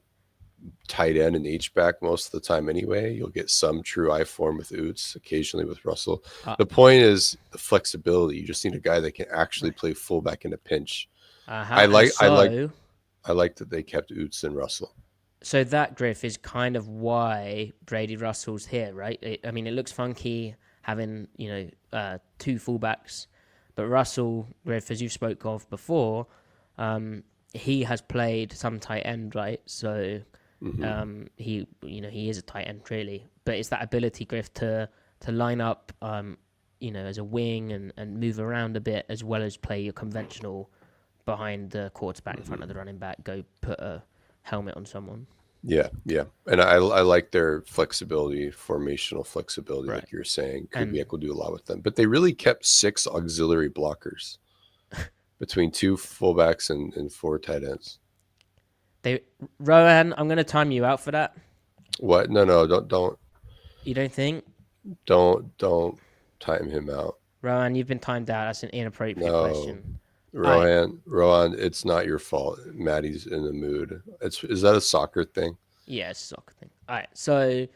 tight end and H back most of the time anyway. You'll get some true I form with Oots, occasionally with Russell. Uh The point is the flexibility. You just need a guy that can actually play fullback in a pinch. I huh. And like I like so I like that they kept Oots and Russell. that Griff is kind of why Brady Russell's here, right? I mean, it looks funky having two fullbacks, but Russell Griff, as you spoke of before, he has played some tight end, right? So Hmm. he is a tight end really, but it's that ability, Griff, to line up, as a wing and move around a bit as well as play your conventional behind the quarterback in front of the running back. Go put a helmet on someone. Yeah, yeah. And I like their flexibility, formational flexibility, Right. like you were saying. And Kubiak will do a lot with them. But they really kept 6 auxiliary blockers between 2 fullbacks and 4 tight ends. they Rohan, I'm gonna time you out for that. What? No, You don't think? don't time him out. Rohan, you've been timed out. That's an inappropriate No, question. All right. Rohan, it's not your fault. Maddie's in the mood. Is that a soccer thing? Yeah, it's a soccer thing. All right. So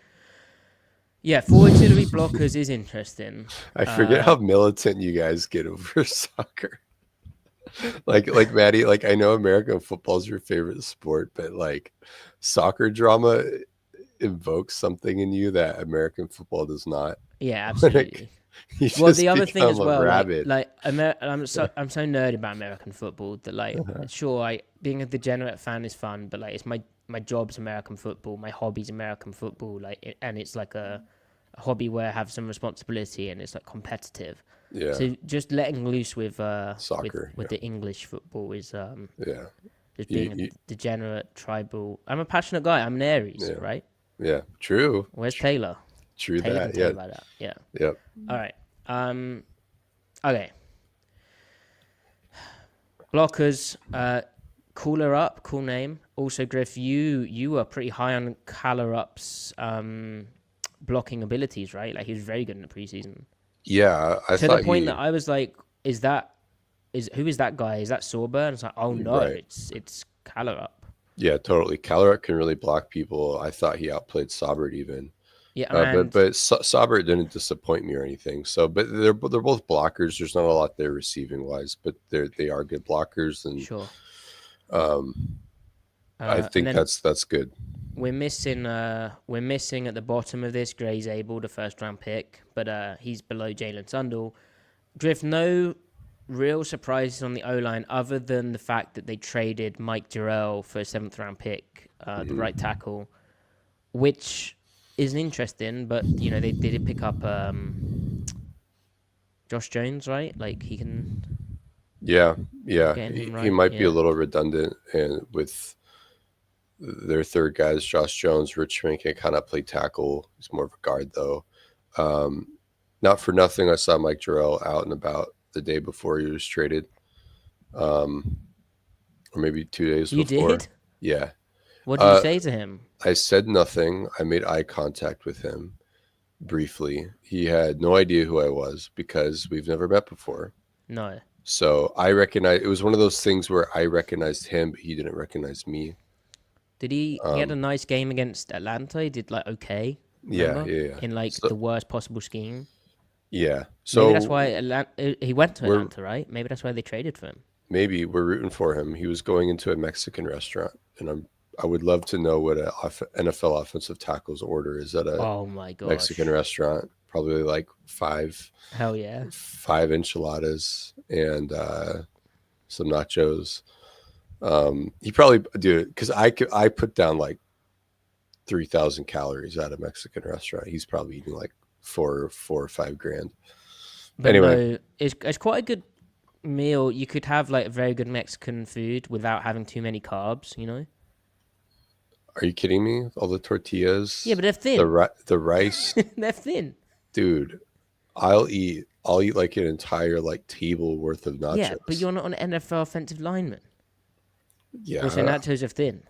yeah, four auxiliary blockers is interesting. I forget Uh how militant you guys get over soccer. Like Maddie, like I know American football is your favorite sport, but like soccer drama invokes something in you that American football does not. yeah, Like, absolutely. you Well, the just other thing as become a well, rabbit. I'm so nerdy about American football that like Uh-huh. sure, being a degenerate fan is fun, but like it's my job's American football, my hobby's American football, and it's like a hobby where I have some responsibility and it's like competitive. Yeah, So just letting loose with soccer. with the English football is Yeah, just you, being a you, degenerate tribal. I'm a passionate guy. I'm an Aries, yeah, right? yeah. True, Where's Taylor? true Taylor can that. tell Yeah, you about that. Yeah. yep. All right. Okay. Blockers. Cooler Up, cool name. Also, Griff, you were pretty high on Caller Up's blocking abilities, right? Like he was very good in the preseason. Yeah, I To the thought point that he I was like, is who is that guy? Is that Sorba? And it's like, oh no, right. it's Caller Up. Yeah, totally. Caloret can really block people. I thought he outplayed Saubert even. Yeah, But and Saubert didn't disappoint me or anything. So, but they're both blockers. There's not a lot there receiving wise, but they are good blockers, and sure. um, I And think then that's good. we're missing at the bottom of this Gray Zabel, the first round pick, but he's below Jalen Sundell. Drift, no real surprises on the O line other than the fact that they traded Mike Jarrell for a seventh round pick, the Hmm. right tackle, which is interesting. But they did pick up Josh Jones, right? Like he can Yeah, yeah. get him He right. might be a Yeah, little redundant, and with their third guys, Josh Jones, Richmond can kind of play tackle. He's more of a guard though. Um, Not for nothing, I saw Mike Jarrell out and about the day before he was traded, um, or maybe 2 days You before. did? Yeah. What did you Uh, say to him? I said nothing. I made eye contact with him briefly. He had no idea who I was because we've never met before. No. So I recognize it was one of those things where I recognized him, but he didn't recognize me. Did he? He had a Um, nice game against Atlanta. He did like okay. yeah, Remember yeah, yeah. in like So the worst possible scheme. yeah, Maybe that's so why he went to we're Atlanta, right? Maybe that's why they traded for him. maybe we're rooting for him. He was going into a Mexican restaurant, and I would love to know what a NFL offensive tackle's order is at a Oh my Mexican gosh! restaurant. Probably like Hell yeah! five enchiladas and some nachos. He probably dude because I put down like 3,000 calories at a Mexican restaurant. He's probably eating like four or 5 grand. But Anyway, no, it's quite a good meal. You could have like very good Mexican food without having too many carbs. You know? are you kidding me? All the Yeah, tortillas, but they're thin. the rice, They're thin. dude. I'll eat like an entire like table worth of Yeah, but nachos. you're not an NFL offensive lineman. Also, Yeah, nachos are thin.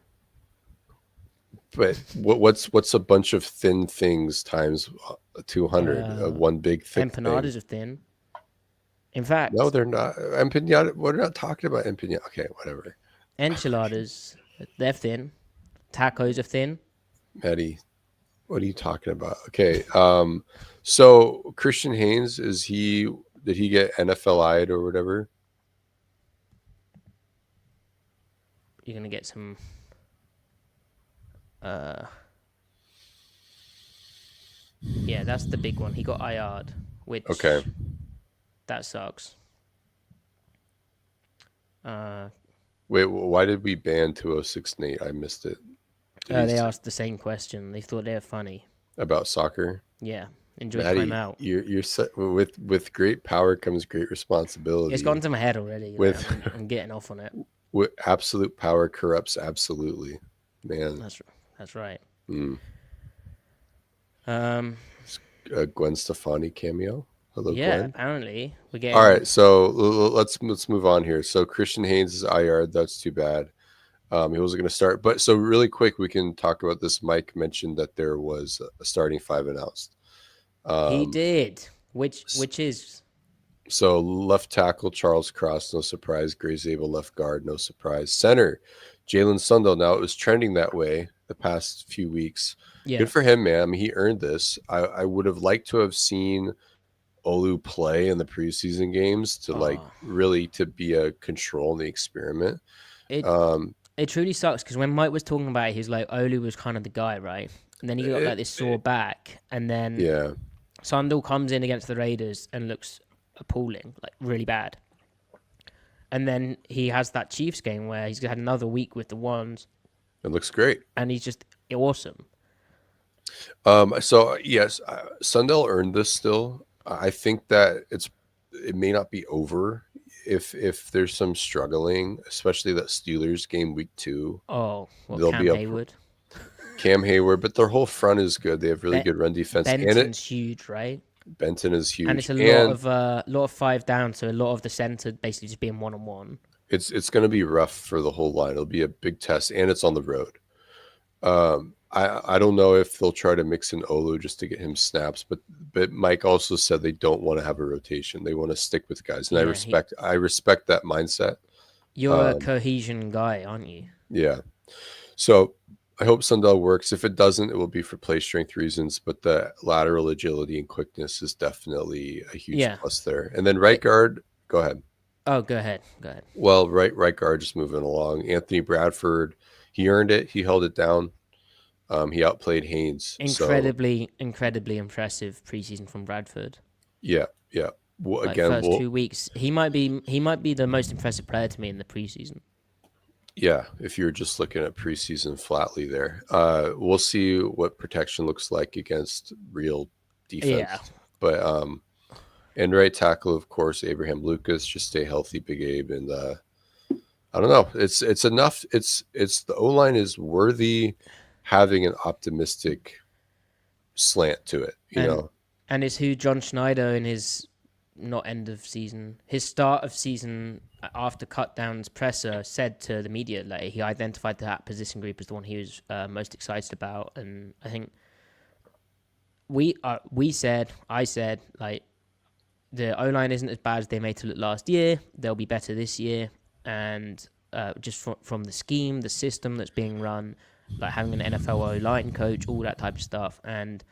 but what's a bunch of thin things times 200 of Uh, one big thick thing? empanadas are thin. In No, fact, they're not. Empanada. We're not talking about empanada. Okay, whatever. enchiladas, they're thin. Tacos are thin. Maddie, what are you talking about? Okay. So Christian Haynes, did he get NFLI'd or whatever? You're gonna get some. Uh, yeah, that's the big one. He got IR'd, Okay. which that sucks. Uh, Wait, why did we ban 206 Nate? I missed it. Did he they say asked the same question. They thought they were funny. about soccer? Yeah, enjoy Maddie, timeout. you're with great power comes great It's gone responsibility. to my head already. Like, With I'm getting off on it. with absolute power corrupts absolutely. Man. That's that's right. Mm. Um, Gwen Stefani cameo. Hello, yeah. Gwen. Apparently, we're All getting. right, so let's move on here. So Christian Haynes is IR. That's too bad. He wasn't going to start, but so really quick, we can talk about this. Mike mentioned that there was a starting five announced. He Um, did, which is so left tackle Charles Cross, no surprise. Gray Zabel left guard, no surprise. Center Jalen Sundell. Now it was trending that way the past few weeks. yeah. Good for him, man. I mean, he earned this. I would have liked to have seen Olu play in the preseason games to like Oh, really to be a control in the experiment. it Um, it truly sucks because when Mike was talking about it, he's like Olu was kind of the guy, right? And then he got like it, this sore back, and then yeah, Sandal comes in against the Raiders and looks appalling, like really bad. And then he has that Chiefs game where he's had another week with the ones, it looks great. and he's just awesome. So yes, Sundell earned this still. I think that it may not be over if there's some struggling, especially that Steelers game week 2. Oh, what They'll Cam be up Hayward, Cam Hayward, but their whole front is good. They have really Be- good run defense, and Benton's huge, right? Benton is And huge, it's a and lot of five down, so a lot of the center basically just being one on one. it's going to be rough for the whole line. It'll be a big test, and it's on the road. I don't know if they'll try to mix in Olu just to get him snaps, but Mike also said they don't want to have a rotation. They want to stick with guys, and Yeah, I respect that mindset. you're a Um, cohesion guy, aren't you? yeah. So I hope Sundell works. If it doesn't, it will be for play strength reasons. But the lateral agility and quickness is definitely a huge Yeah. plus there. And then right guard, go ahead. Oh, go ahead. Go ahead. Well, right guard just moving along. Anthony Bradford, he earned it. He held it down. He outplayed Haynes. So Incredibly impressive preseason from Bradford. yeah, yeah. Well, Like again, first 2 weeks, he might be the most impressive player to me in the preseason. yeah. If you're just looking at preseason flatly, there, we'll see what protection looks like against real defense. Yeah. But and right tackle, of course, Abraham Lucas. Just stay healthy, Big Abe, and I don't know. It's enough. It's the O line is worthy having an optimistic slant to it. You And know. And it's who John Schneider in his not end of season, his start of season after cut downs presser said to the media, like he identified that position group as the one he was most excited about. And I think I said, like, the O line isn't as bad as they made it look last year. They'll be better this year, and just from the scheme, the system that's being run, like having an NFL O line coach, all that type of stuff. And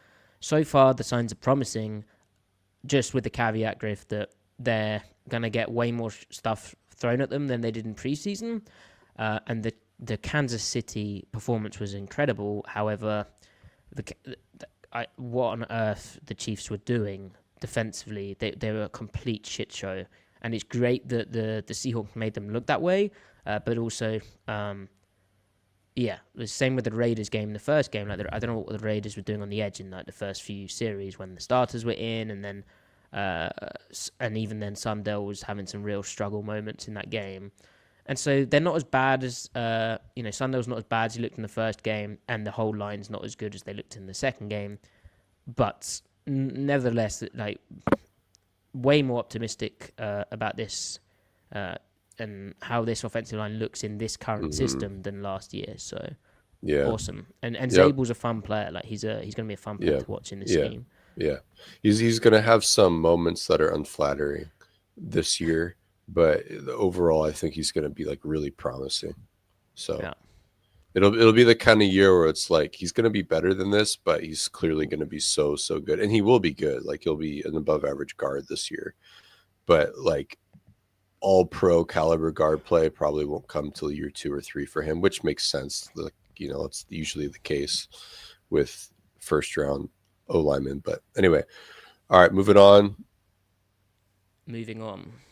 so far, the signs are promising. Just with the caveat, Griff, that they're gonna get way more stuff thrown at them than they did in preseason, and the Kansas City performance was incredible. However, what on earth the Chiefs were doing defensively, they were a complete shit show. And it's great that the Seahawks made them look that way, but also, the same with the Raiders game, the first game. Like, I don't know what the Raiders were doing on the edge in like the first few series when the starters were in, and then and even then, Sundell was having some real struggle moments in that game. And so they're not as bad as Sundell's not as bad as he looked in the first game, and the whole line's not as good as they looked in the second game. But nevertheless, like, way more optimistic about this and how this offensive line looks in this current system than last year. So awesome. And Zabel's a fun player. Like, he's going to be a fun player to watch in this scheme. Yeah, he's going to have some moments that are unflattering this year, but overall, I think he's going to be like really promising. So it'll be the kind of year where it's like he's going to be better than this, but he's clearly going to be so good, and he will be good. Like, he'll be an above average guard this year, but like all pro caliber guard play probably won't come till year 2 or 3 for him, which makes sense. Like, it's usually the case with first round O lineman. But anyway, all right, moving on.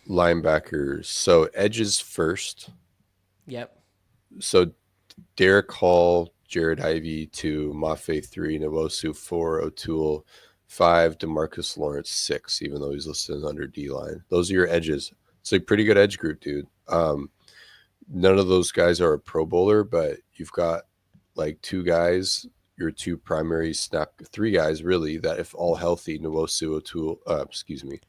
Linebackers. So edges first. Yep. So Derek Hall, Jared Ivey 2, Mafe 3, Nwosu 4, O'Toole 5, DeMarcus Lawrence 6, even though he's listed under D line. Those are your edges. It's a pretty good edge group, dude. None of those guys are a Pro Bowler, but you've got like 2 guys, your 2 primary 3 guys really, that if all healthy, Nwosu, O'Toole, Nwosu,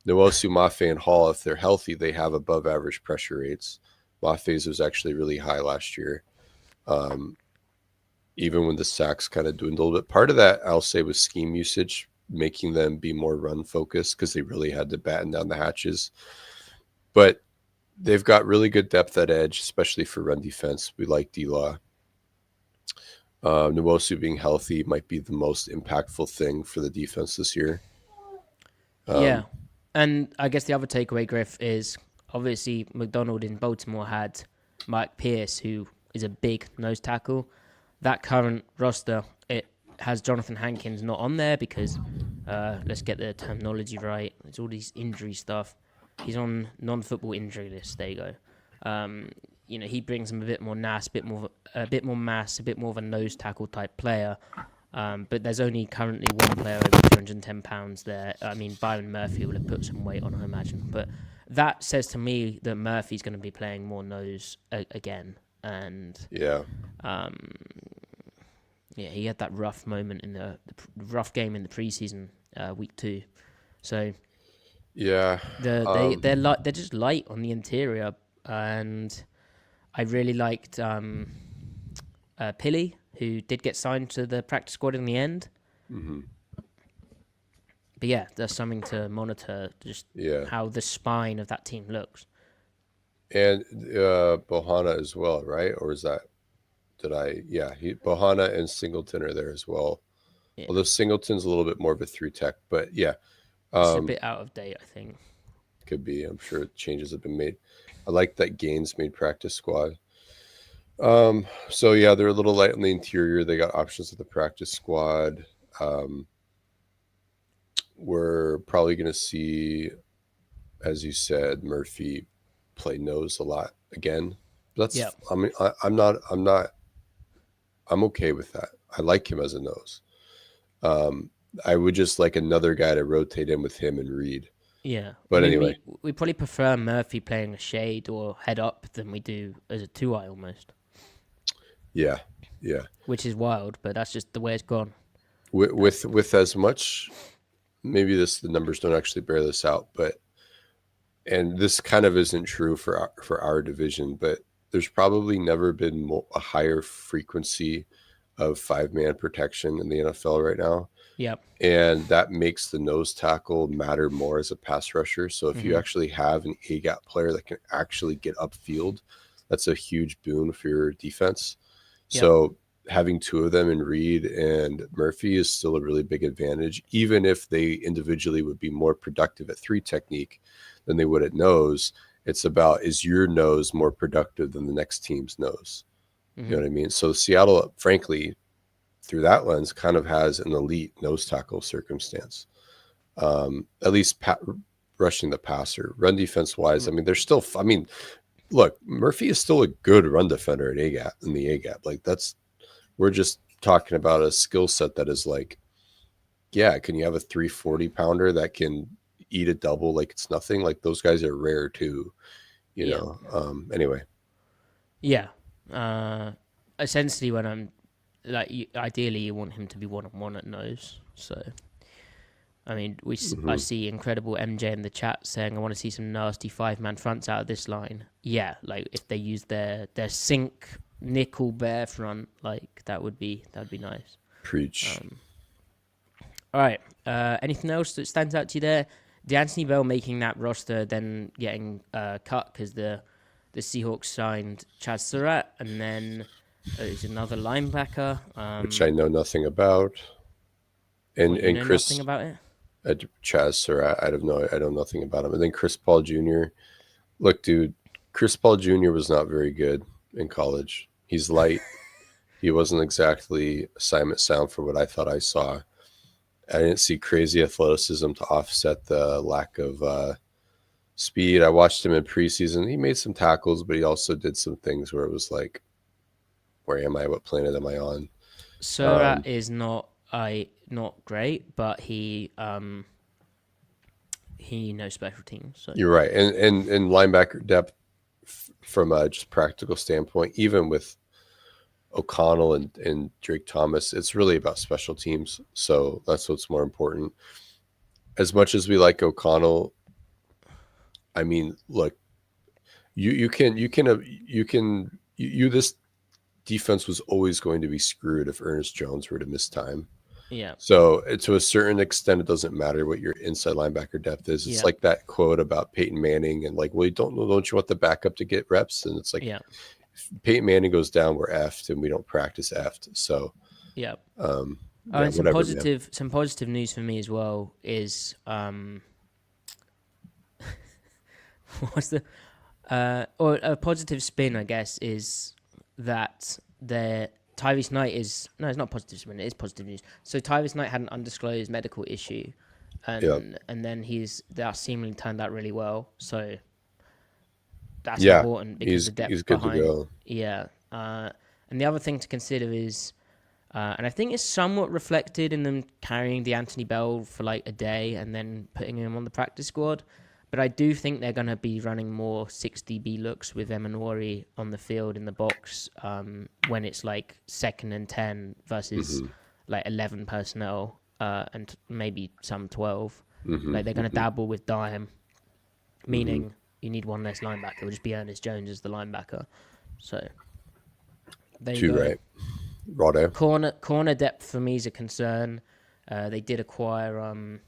Mafe, and Hall, if they're healthy, they have above average pressure rates. Mafe's was actually really high last year. Even when the sacks kind of dwindled. But part of that, I'll say, was scheme usage, making them be more run focused because they really had to batten down the hatches. But they've got really good depth at edge, especially for run defense. We like D-Law. Nwosu being healthy might be the most impactful thing for the defense this year. And I guess the other takeaway, Griff, is obviously McDonald in Baltimore had Mike Pierce, who is a big nose tackle. That current roster, it has Jonathan Hankins not on there because, let's get the terminology right, it's all these injury stuff. He's on non-football injury list. There you go. He brings him a bit more mass, a bit more of a nose tackle type player. But there's only currently one player over 210 pounds there. I mean, Byron Murphy will have put some weight on, I imagine. But that says to me that Murphy's going to be playing more nose again. And he had that rough moment in the rough game in the preseason week 2. So they're just light on the interior, and I really liked Pilley, who did get signed to the practice squad in the end. Mm-hmm. But yeah, there's something to monitor, just how the spine of that team looks. And Bohanna as well, right? Or is that, Bohanna and Singleton are there as well. Yeah. Although Singleton's a little bit more of a through tech, but yeah. It's a bit out of date, I think. Could be. I'm sure changes have been made. I like that Gaines made practice squad. So yeah, they're a little light on the interior. They got options at the practice squad. We're probably going to see, as you said, Murphy play nose a lot again. That's, I mean, I'm okay with that. I like him as a nose. I would just like another guy to rotate in with him and Reed. Yeah. But anyway. We probably prefer Murphy playing a shade or head up than we do as a 2-eye almost. Yeah. Which is wild, but that's just the way it's gone. With as much maybe the numbers don't actually bear this out, but and this kind of isn't true for our division, but there's probably never been a higher frequency of 5-man protection in the NFL right now. Yep. And that makes the nose tackle matter more as a pass rusher. So if you actually have an A-gap player that can actually get upfield, that's a huge boon for your defense. Yep. So having two of them in Reed and Murphy is still a really big advantage, even if they individually would be more productive at 3 technique than they would at nose. It's about, is your nose more productive than the next team's nose? You know what I mean? So Seattle, frankly, through that lens, kind of has an elite nose tackle circumstance. At least rushing the passer. Run defense wise, I mean, they're still. I mean, look, Murphy is still a good run defender at A-gap in the A-gap. Like we're just talking about a skill set that is like, yeah, can you have a 340 pounder that can eat a double like it's nothing? Like those guys are rare too, you know. Anyway. Yeah. Essentially, when I'm like, ideally, you want him to be 1-on-1 at nose. So, I mean, I see incredible MJ in the chat saying, "I want to see some nasty 5-man fronts out of this line." Yeah, like if they use their sync nickel bear front, like that would be nice. Preach. All right. Anything else that stands out to you there? D'Anthony Bell making that roster, then getting cut because the Seahawks signed Chaz Surratt, and then there's another linebacker, which I know nothing about. And you know Chris, nothing about it. Chaz Surratt, I know nothing about him. And then Chris Paul Jr. Look, dude, Chris Paul Jr. was not very good in college. He's light. He wasn't exactly assignment sound for what I thought I saw. I didn't see crazy athleticism to offset the lack of speed. I watched him in preseason. He made some tackles, but he also did some things where it was like, where am I? What planet am I on? Surratt is not great, but he knows special teams. So. You're right, and linebacker depth from a just practical standpoint, even with O'Connell and Drake Thomas, it's really about special teams. So that's what's more important. As much as we like O'Connell, I mean, look, this defense was always going to be screwed if Ernest Jones were to miss time. Yeah. So to a certain extent, it doesn't matter what your inside linebacker depth is. It's like that quote about Peyton Manning and like, well, don't you want the backup to get reps? And it's like, if Peyton Manning goes down, we're effed, and we don't practice effed. So and some positive news for me as well is what's the or a positive spin, I guess, is that the Tyrese Knight is it's not positive spin, it is positive news. So Tyrese Knight had an undisclosed medical issue, and then that seemingly turned out really well. So that's important because the depth he's good behind. To go. Yeah, and the other thing to consider is, and I think it's somewhat reflected in them carrying D'Anthony Bell for like a day and then putting him on the practice squad. But I do think they're going to be running more 6DB looks with Emanori on the field in the box when it's like 2nd and 10 versus like 11 personnel and maybe some 12. Like they're going to dabble with dime, meaning you need one less linebacker. It'll just be Ernest Jones as the linebacker. So there you go. Right. Righto. Corner depth for me is a concern. They did acquire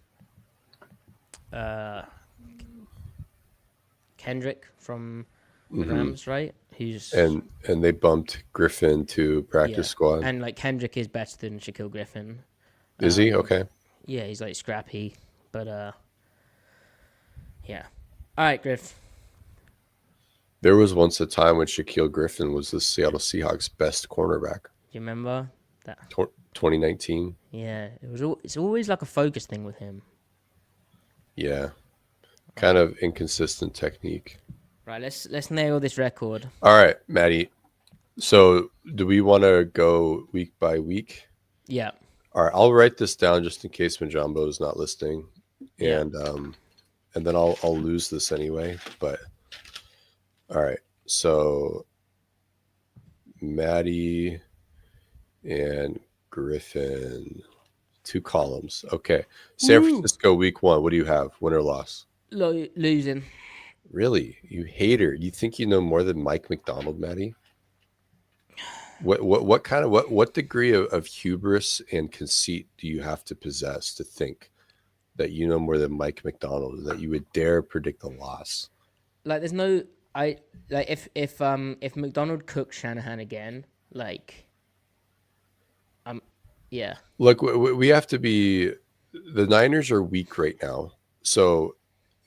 Kendrick from the Rams, right? Who's and they bumped Griffin to practice squad. And like Kendrick is better than Shaquille Griffin. Is he? Okay. Yeah, he's like scrappy, but yeah. All right, Griff. There was once a time when Shaquille Griffin was the Seattle Seahawks' best cornerback. Do you remember that? 2019. Yeah, it's always like a focus thing with him. Yeah. Kind of inconsistent technique. Right, let's nail this record. All right, Maddie. So, do we want to go week by week? Yeah. All right, I'll write this down just in case Majambo is not listening, and then I'll lose this anyway. But all right, so Maddie and Griffin 2 columns. Okay. San Woo! Francisco week 1. What do you have? Win or loss? Losing. Really? You hater. You think you know more than Mike McDonald, Maddie? What kind of what degree of hubris and conceit do you have to possess to think that you know more than Mike McDonald and that you would dare predict a loss? Like, there's no. I like if McDonald cooks Shanahan again, like, um, yeah, Look, we have to be. The Niners are weak right now, so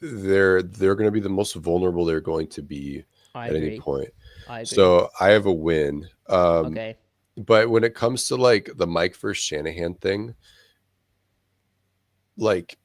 they're going to be the most vulnerable they're going to be I at any agree. point. I agree. So I have a win. Okay. But when it comes to like the Mike versus Shanahan thing, like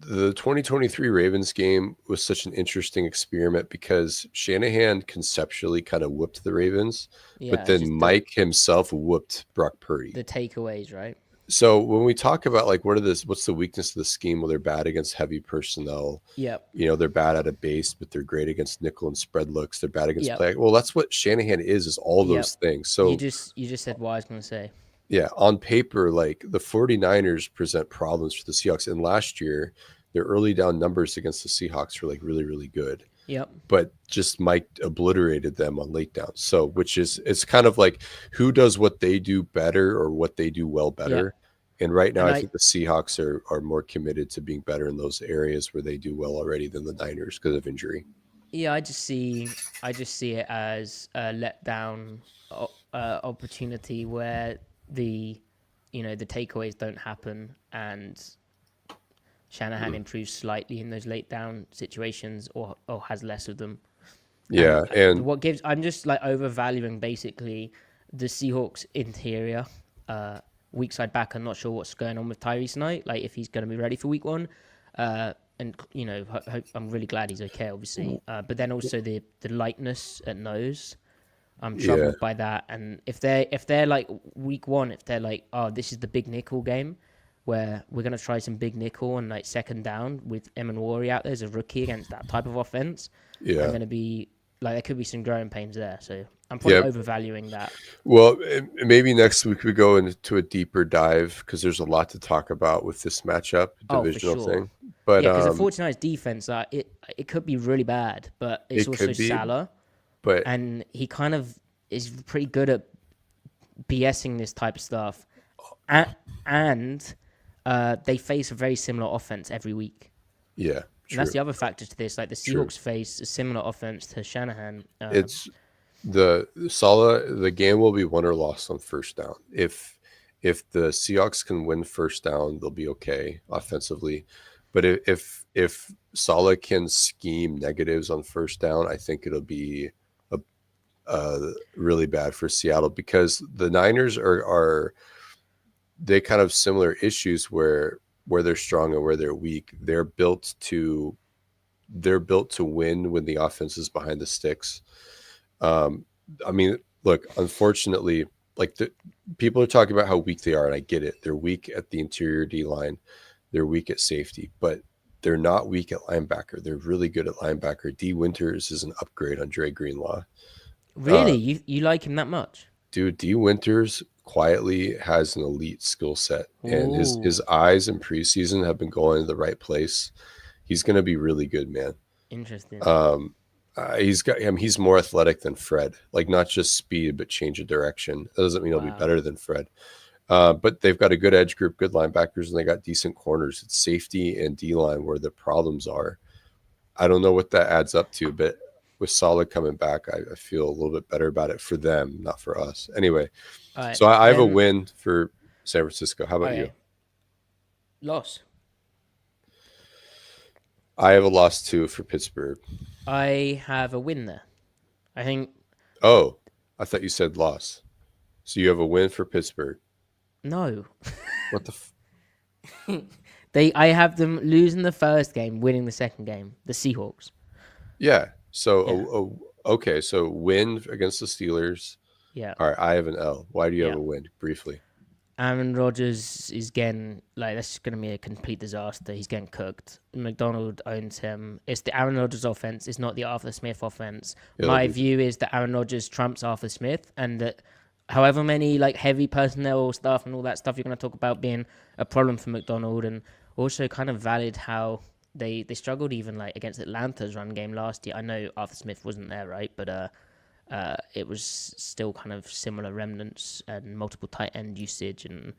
the 2023 Ravens game was such an interesting experiment because Shanahan conceptually kind of whooped the Ravens, but Yeah, it's then just Mike himself whooped Brock Purdy. the takeaways, right? So when we talk about like what's the weakness of the scheme? Well, they're bad against heavy personnel. Yep. You know, they're bad at a base, but they're great against nickel and spread looks. They're bad against Yep. play. Well, that's what Shanahan is all Yep. those things. You So just said what I was gonna say. yeah, on paper, like the 49ers present problems for the Seahawks. And last year, their early down numbers against the Seahawks were like really, really good. Yep. But just Mike obliterated them on late downs. So, which is, it's kind of like who does what they do better or what they do well Yep. better. And right now, And I think the Seahawks are more committed to being better in those areas where they do well already than the Niners because of injury. yeah, I just see it as a letdown opportunity where the the takeaways don't happen and Shanahan improves slightly in those late down situations or has less of them. And Yeah. And what gives I'm just like overvaluing basically the Seahawks interior. Weak side back, I'm not sure what's going on with Tyrese Knight, like if he's going to be ready for week 1. And I'm really glad he's okay, obviously. But then also the lightness at nose, I'm yeah, troubled by that. And if they're like week 1, if they're like, oh, this is the big nickel game, where we're gonna try some big nickel and like second down with Emanwari out there as a rookie against that type of offense, I'm yeah. gonna be like, there could be some growing pains there. So I'm probably Yeah. overvaluing that. Well, maybe next week we go into a deeper dive because there's a lot to talk about with this matchup, Oh, for divisional sure. thing. But Yeah, because the 49ers defense, it could be really bad, but it's it also could be. Salah, But and he kind of is pretty good at BSing this type of stuff, and they face a very similar offense every week, yeah, and that's true, the other factor to this. Like the true. Seahawks face a similar offense to Shanahan. It's the Salah. The game will be won or lost on first down. If the Seahawks can win first down, they'll be okay offensively. But if Salah can scheme negatives on first down, I think it'll be really bad for Seattle because the Niners are they kind of similar issues where they're strong and where they're weak. They're built to win when the offense is behind the sticks. I mean, look, unfortunately, like people are talking about how weak they are, and I get it. They're weak at the interior D line. They're weak at safety, but they're not weak at linebacker. They're really good at linebacker. D Winters is an upgrade on Dre Greenlaw. Really, you like him that much? Dude, D Winters quietly has an elite skill set, and his Oh, eyes in preseason have been going to the right place. He's going to be really good, man. interesting. He's more athletic than Fred, like not just speed, but change of direction. That doesn't mean he'll be Wow. better than Fred. But they've got a good edge group, good linebackers, and they got decent corners. It's safety and D line where the problems are. I don't know what that adds up to, but with Solid coming back, I feel a little bit better about it for them, not for us. Anyway, All right, so I have a then. win for San Francisco. How about you? Okay, loss. I have a loss too for Pittsburgh. I have a win there. I think Oh, I thought you said loss. So you have a win for Pittsburgh. no. What the? I have them losing the first game, winning the second game. The Seahawks. Yeah. Yeah, So, okay. So win against the Steelers. yeah, All right. I have an L. Why do you have yeah. a win? Briefly. Aaron Rodgers is getting like, that's going to be a complete disaster. He's getting cooked. McDonald owns him. It's the Aaron Rodgers offense. It's not the Arthur Smith offense. It'll My be view is that Aaron Rodgers trumps Arthur Smith, and that however many like heavy personnel stuff and all that stuff you're going to talk about being a problem for McDonald, and also kind of valid how they struggled even like against Atlanta's run game last year. I know Arthur Smith wasn't there, right? But it was still kind of similar remnants and multiple tight end usage. And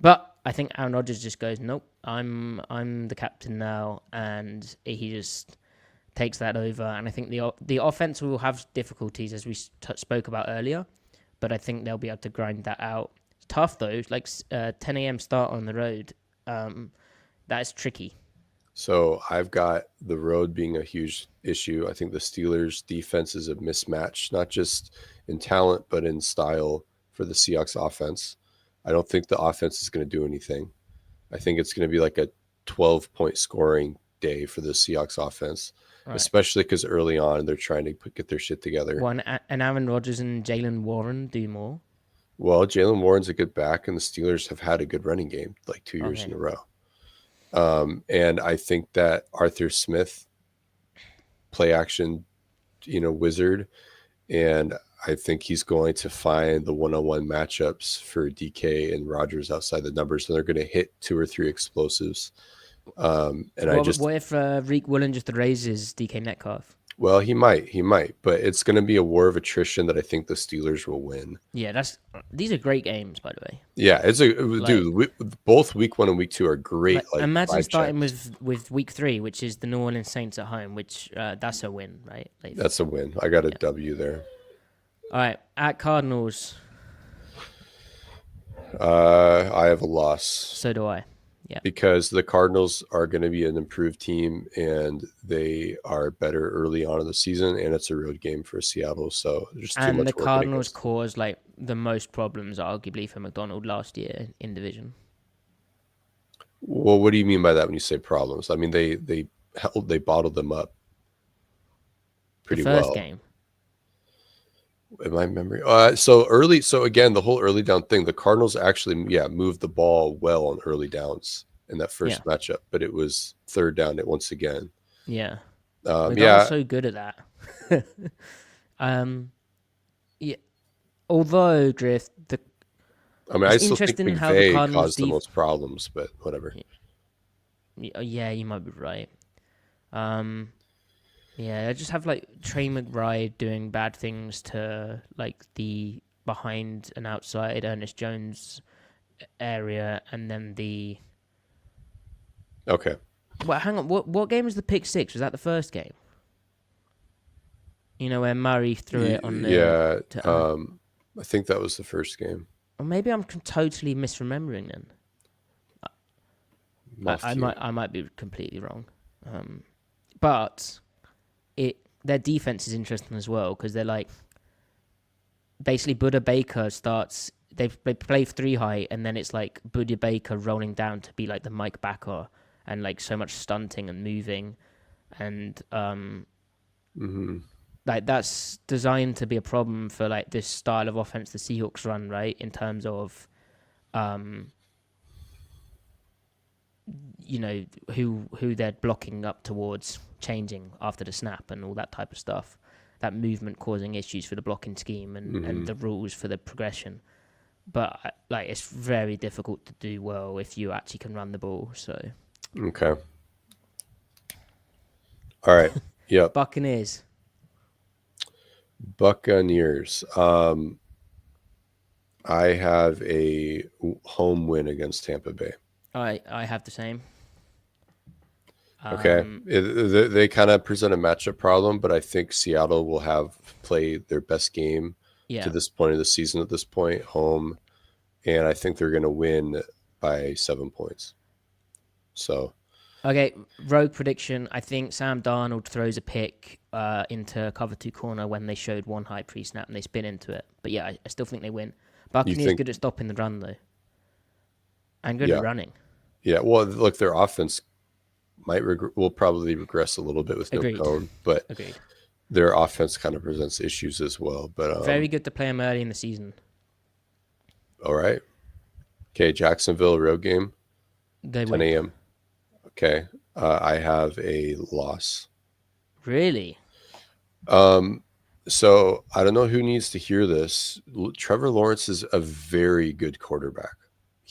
but I think Aaron Rodgers just goes, nope, I'm the captain now, and he just takes that over. And I think the offense will have difficulties as we spoke about earlier, but I think they'll be able to grind that out. It's tough though, like 10 a.m. start on the road. That is tricky. So I've got the road being a huge issue. I think the Steelers' defense is a mismatch, not just in talent, but in style for the Seahawks offense. I don't think the offense is going to do anything. I think it's going to be like a 12-point scoring day for the Seahawks offense, Right. especially because early on they're trying to get their shit together. One and Aaron Rodgers and Jaylen Warren do more. Well, Jaylen Warren's a good back, and the Steelers have had a good running game like 2 years in a row. And I think that Arthur Smith, play action, wizard, and I think he's going to find the one-on-one matchups for DK and Rodgers outside the numbers, and they're going to hit 2 or 3 explosives. And what if Reek Willen just raises DK Metcalf? Well, he might, but it's going to be a war of attrition that I think the Steelers will win. Yeah, these are great games, by the way. Yeah, both week 1 and week 2 are great. Imagine starting with week 3, which is the New Orleans Saints at home, which that's a win, right? That's a win. I got a W there. All right, at Cardinals. I have a loss. So do I. Yeah. Because the Cardinals are going to be an improved team, and they are better early on in the season, and it's a road game for Seattle. So there's too much. And the Cardinals caused like the most problems, arguably, for McDonald last year in division. Well, what do you mean by that when you say problems? I mean they bottled them up pretty well. The first game. In my memory. So again, the whole early down thing, the Cardinals actually, moved the ball well on early downs in that first matchup, but it was third down once again. Yeah. They're so good at that. Yeah. Although, Drift, I still think McVay caused the most problems, but whatever. Yeah, you might be right. Yeah, I just have like Trey McBride doing bad things to like the behind and outside Ernest Jones area, and then the. Okay. Well, hang on. What game was the pick 6? Was that the first game? Where Murray threw it on the. Yeah. I think that was the first game. Or maybe I'm totally misremembering then. I might be completely wrong, but. Their defense is interesting as well, because they're like basically Buda Baker starts. They play 3 high, and then it's like Buda Baker rolling down to be like the Mike backer, and like so much stunting and moving, and like that's designed to be a problem for like this style of offense the Seahawks run, right? In terms of who they're blocking up towards changing after the snap and all that type of stuff. That movement causing issues for the blocking scheme and the rules for the progression. But like it's very difficult to do well if you actually can run the ball. So okay. All right. Yep. Buccaneers. I have a home win against Tampa Bay. I have the same. Okay. They kind of present a matchup problem, but I think Seattle will have played their best game to this point of the season at this point, home, and I think they're going to win by 7 points. So. Okay, rogue prediction. I think Sam Darnold throws a pick into cover 2 corner when they showed 1 high pre-snap and they spin into it. But yeah, I still think they win. Buccaneers good at stopping the run though, and good at running. Yeah, well, look, their offense will probably regress a little bit with no cone, but their offense kind of presents issues as well. But very good to play them early in the season. All right. Okay, Jacksonville road game. 10 a.m. Okay, I have a loss. Really? So I don't know who needs to hear this. Trevor Lawrence is a very good quarterback.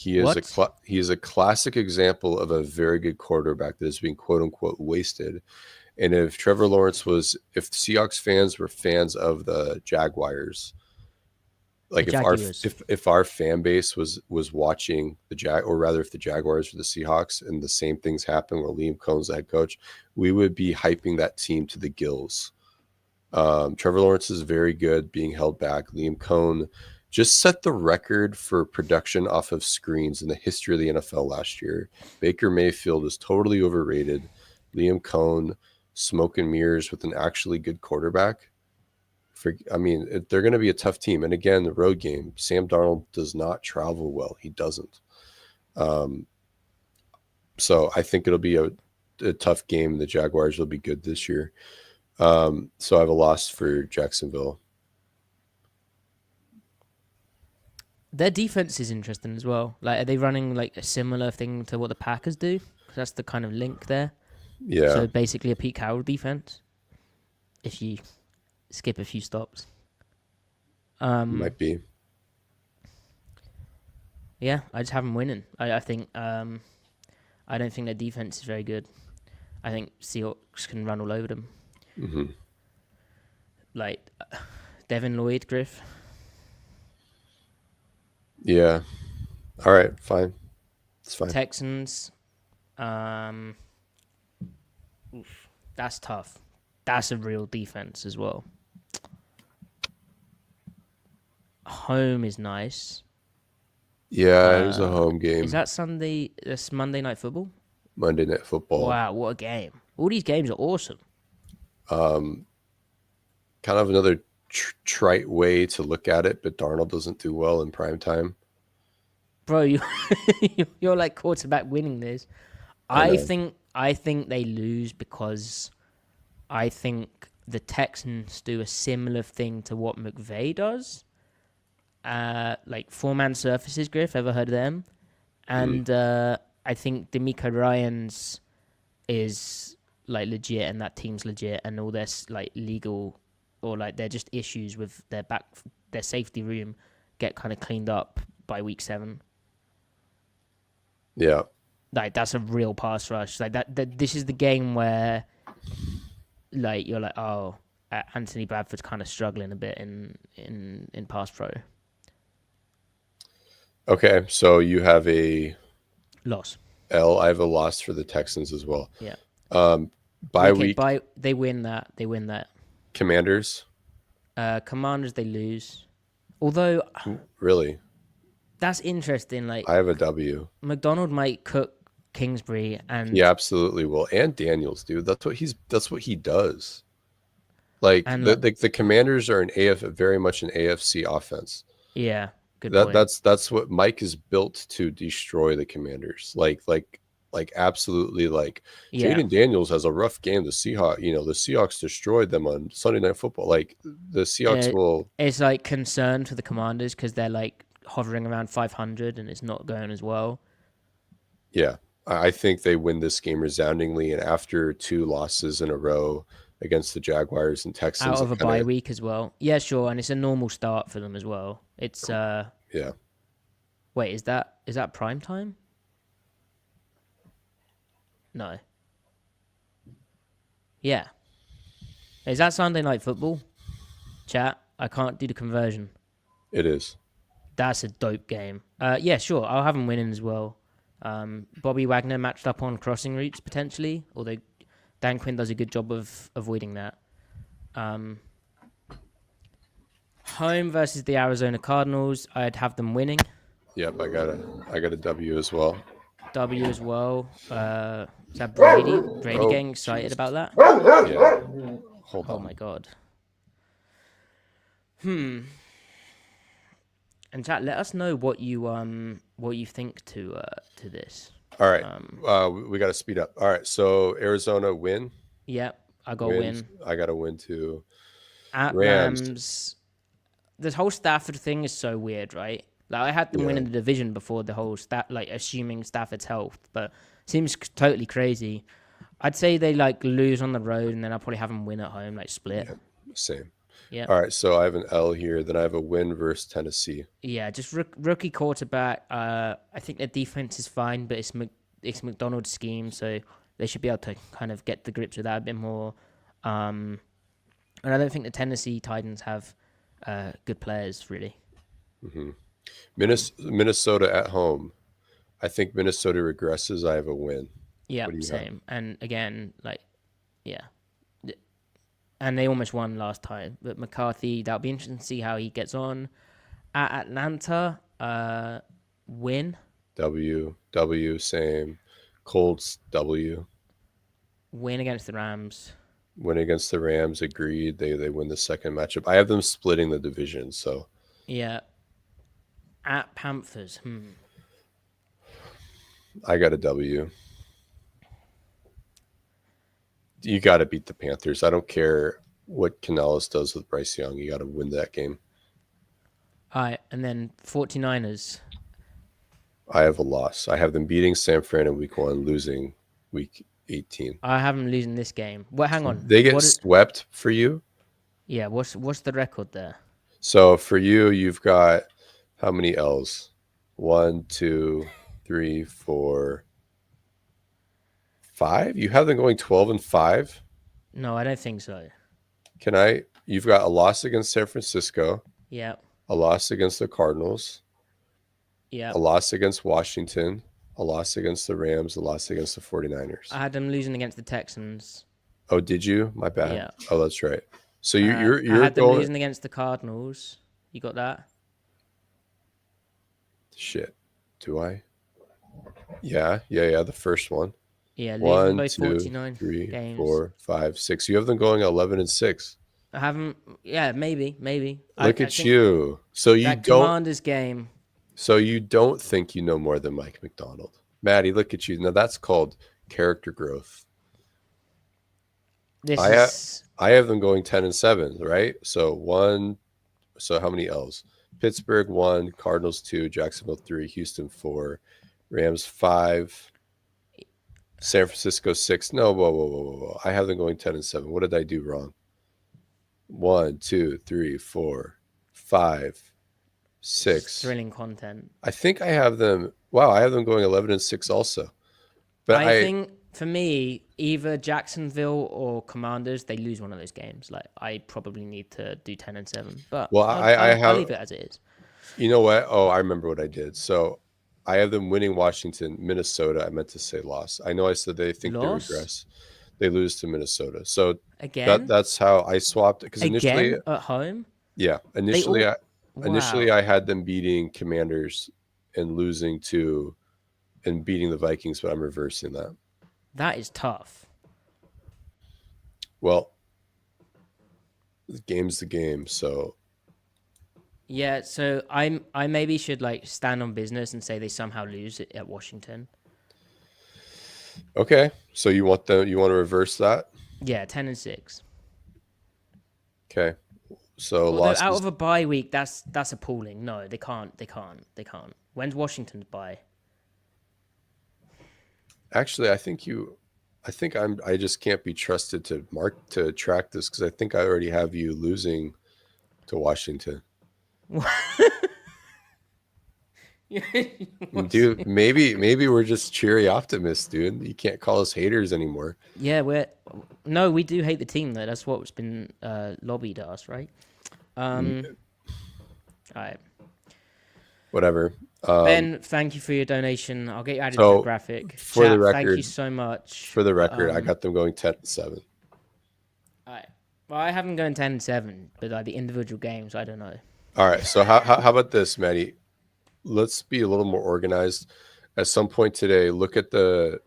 What? He is a classic example of a very good quarterback that is being quote unquote wasted. And if Seahawks fans were fans of the Jaguars, The like Jaguars. if our fan base was watching or rather if the Jaguars or the Seahawks and the same things happen where Liam Cohn's the head coach, we would be hyping that team to the gills. Trevor Lawrence is very good being held back. Liam Cohn just set the record for production off of screens in the history of the NFL last year. Baker Mayfield is totally overrated. Liam Cohn, smoke and mirrors with an actually good quarterback. They're going to be a tough team. And again, the road game, Sam Darnold does not travel well. He doesn't. So I think it'll be a tough game. The Jaguars will be good this year. So I have a loss for Jacksonville. Their defense is interesting as well. Like, are they running like a similar thing to what the Packers do? Because that's the kind of link there. Yeah. So basically a Pete Carroll defense. If you skip a few stops. Might be. Yeah, I just have them winning. I think I don't think their defense is very good. I think Seahawks can run all over them. Mm-hmm. Like Devin Lloyd, Griff. Yeah. All right. Fine. It's fine. Texans. That's tough. That's a real defense as well. Home is nice. Yeah, it was a home game. Is that Sunday? That's Monday Night Football? Monday Night Football. Wow, what a game. All these games are awesome. Kind of another trite way to look at it, but Darnold doesn't do well in prime time. Bro, you're like quarterback winning this. I think they lose because I think the Texans do a similar thing to what McVay does. Like 4-man surfaces, Griff, ever heard of them? And I think D'Amico Ryans is like legit, and that team's legit, and all their like legal or like they're just issues with their safety room get kind of cleaned up by week 7. Yeah. Like that's a real pass rush. Like that this is the game where like you're like, oh, Anthony Bradford's kind of struggling a bit in pass pro. Okay, so you have a Loss. L. I have a loss for the Texans as well. Yeah. Week. They win that. They win that. Commanders. Commanders, they lose. Although Really, that's interesting. Like I have a W. McDonald might cook Kingsbury, and He absolutely will, and Daniels, dude. That's what he does. Like and the Commanders are very much an AFC offense. yeah, good point. That's what Mike is built to destroy the Commanders. Like absolutely. Like Jaden Daniels has a rough game. The Seahawks destroyed them on Sunday Night Football. Like the Seahawks will. It's like concern for the Commanders because they're like hovering around 500 and it's not going as well. Yeah, I think they win this game resoundingly, and after 2 losses in a row against the Jaguars and Texans, Out of a bye week as well. Yeah, sure, and it's a normal start for them as well. It's yeah. Wait, is that prime time? No. Yeah. Is that Sunday Night Football? Chat, I can't do the conversion. It is. That's a dope game. Yeah, sure, I'll have them winning as well. Bobby Wagner matched up on crossing routes potentially, although Dan Quinn does a good job of avoiding that. Home versus the Arizona Cardinals, I'd have them winning. Yep, I got a W as well. W as well. Is that Brady? Brady getting excited about that? Yeah. Hold on. Oh my god. And chat, let us know what you think to this. All right. We got to speed up. All right. So Arizona win. Yeah, I got a win. I got a win too. At Rams, this whole Stafford thing is so weird, right? Like I had them win in the division before the whole like assuming Stafford's health, but seems totally crazy. I'd say they like lose on the road, and then I'll probably have them win at home, like split. Yeah, same. Yeah. All right, so I have an L here. Then I have a win versus Tennessee. Yeah, just rookie quarterback. I think their defense is fine, but it's McDonald's scheme, so they should be able to kind of get the grips with that a bit more. Um, and I don't think the Tennessee Titans have good players really. Hmm. Um, Minnesota at home. I think Minnesota regresses. I have a win. yeah, What do you have? same. And again, like yeah, and they almost won last time. But McCarthy, that'll be interesting to see how he gets on at Atlanta. Win, W, same. Colts, W. win against the Rams. Win against the Rams, agreed. They win the second matchup. I have them splitting the division, so Yeah, at Panthers. I got a W. You got to beat the Panthers. I don't care what Canales does with Bryce Young. You got to win that game. All right, and then 49ers. I have a loss. I have them beating San Fran in week 1, losing week 18. I have them losing this game. Well, hang on. They get swept for you. Yeah, what's the record there? So for you, you've got how many L's? 1, 2, 3, 4, 5. You have them going 12-5. No, I don't think so. Can I? You've got a loss against San Francisco, Yeah, a loss against the Cardinals, yeah. a loss against Washington, a loss against the Rams, a loss against the 49ers. I had them losing against the Texans. Oh, did you? My bad. Yeah. Oh, that's right. So I you're had them going losing against the Cardinals. You got that? shit. Do I? Yeah. The first one. Yeah, losing 1, both 2, 49 3, games. 4, 5, 6. You have them going 11-6. I haven't. Yeah, maybe. Look I at think you. So you that don't. Commanders game. So you don't think you know more than Mike McDonald, Maddie? Look at you. Now that's called character growth. This I have is I have them going 10-7, right? So one. So how many L's? Pittsburgh 1, Cardinals 2, Jacksonville 3, Houston 4, Rams 5, San Francisco 6. No, whoa. I have them going 10-7. What did I do wrong? 1, 2, 3, 4, 5, 6. thrilling content. I think I have them. Wow, I have them going 11-6 also. But I think for me, either Jacksonville or Commanders, they lose one of those games. Like I probably need to do 10-7, but well, I I'll have. leave it as it is. You know what? Oh, I remember what I did. So I have them winning Washington, Minnesota. I meant to say loss. I know I said they think they Loss regress. They lose to Minnesota. So again, that's how I swapped it. Because initially, again at home. yeah, initially Wow, I had them beating Commanders and losing to and beating the Vikings, but I'm reversing that. that is tough. Well, the game's the game. So Yeah, so I maybe should like stand on business and say they somehow lose it at Washington. okay. So you want to reverse that? Yeah, 10-6. Okay. So Although losses. out of a bye week, that's appalling. No, they can't. When's Washington's bye? Actually, I just can't be trusted to track this because I think I already have you losing to Washington. Dude, maybe we're just cheery optimists, dude. You can't call us haters anymore. Yeah, we do hate the team though. That's what's been lobbied at us, right? All right. Whatever. Ben, thank you for your donation. I'll get you added to So the graphic. for the Chat, thank you record, so much. I got them going 10-7. All right. Well, I haven't gone 10-7, but like the individual games, I don't know. All right. So how about this, Maddie? Let's be a little more organized. At some point today, look at the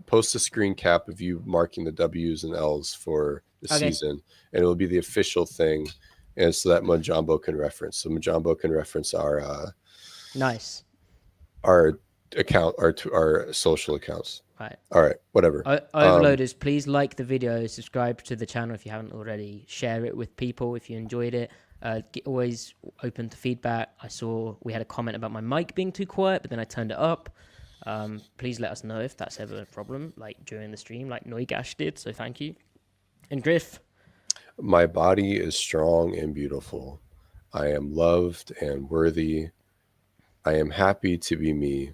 post a screen cap of you marking the W's and L's for the season, and it'll be the official thing, and so that Mujambo can reference. So Mujambo can reference our Nice. our account, our social accounts. Right. All right, whatever. Overloaders, please like the video, subscribe to the channel if you haven't already, share it with people if you enjoyed it. Always open to feedback. I saw we had a comment about my mic being too quiet, but then I turned it up. Please let us know if that's ever a problem, like during the stream, like Noigash did. So thank you. And Griff. My body is strong and beautiful. I am loved and worthy. I am happy to be me.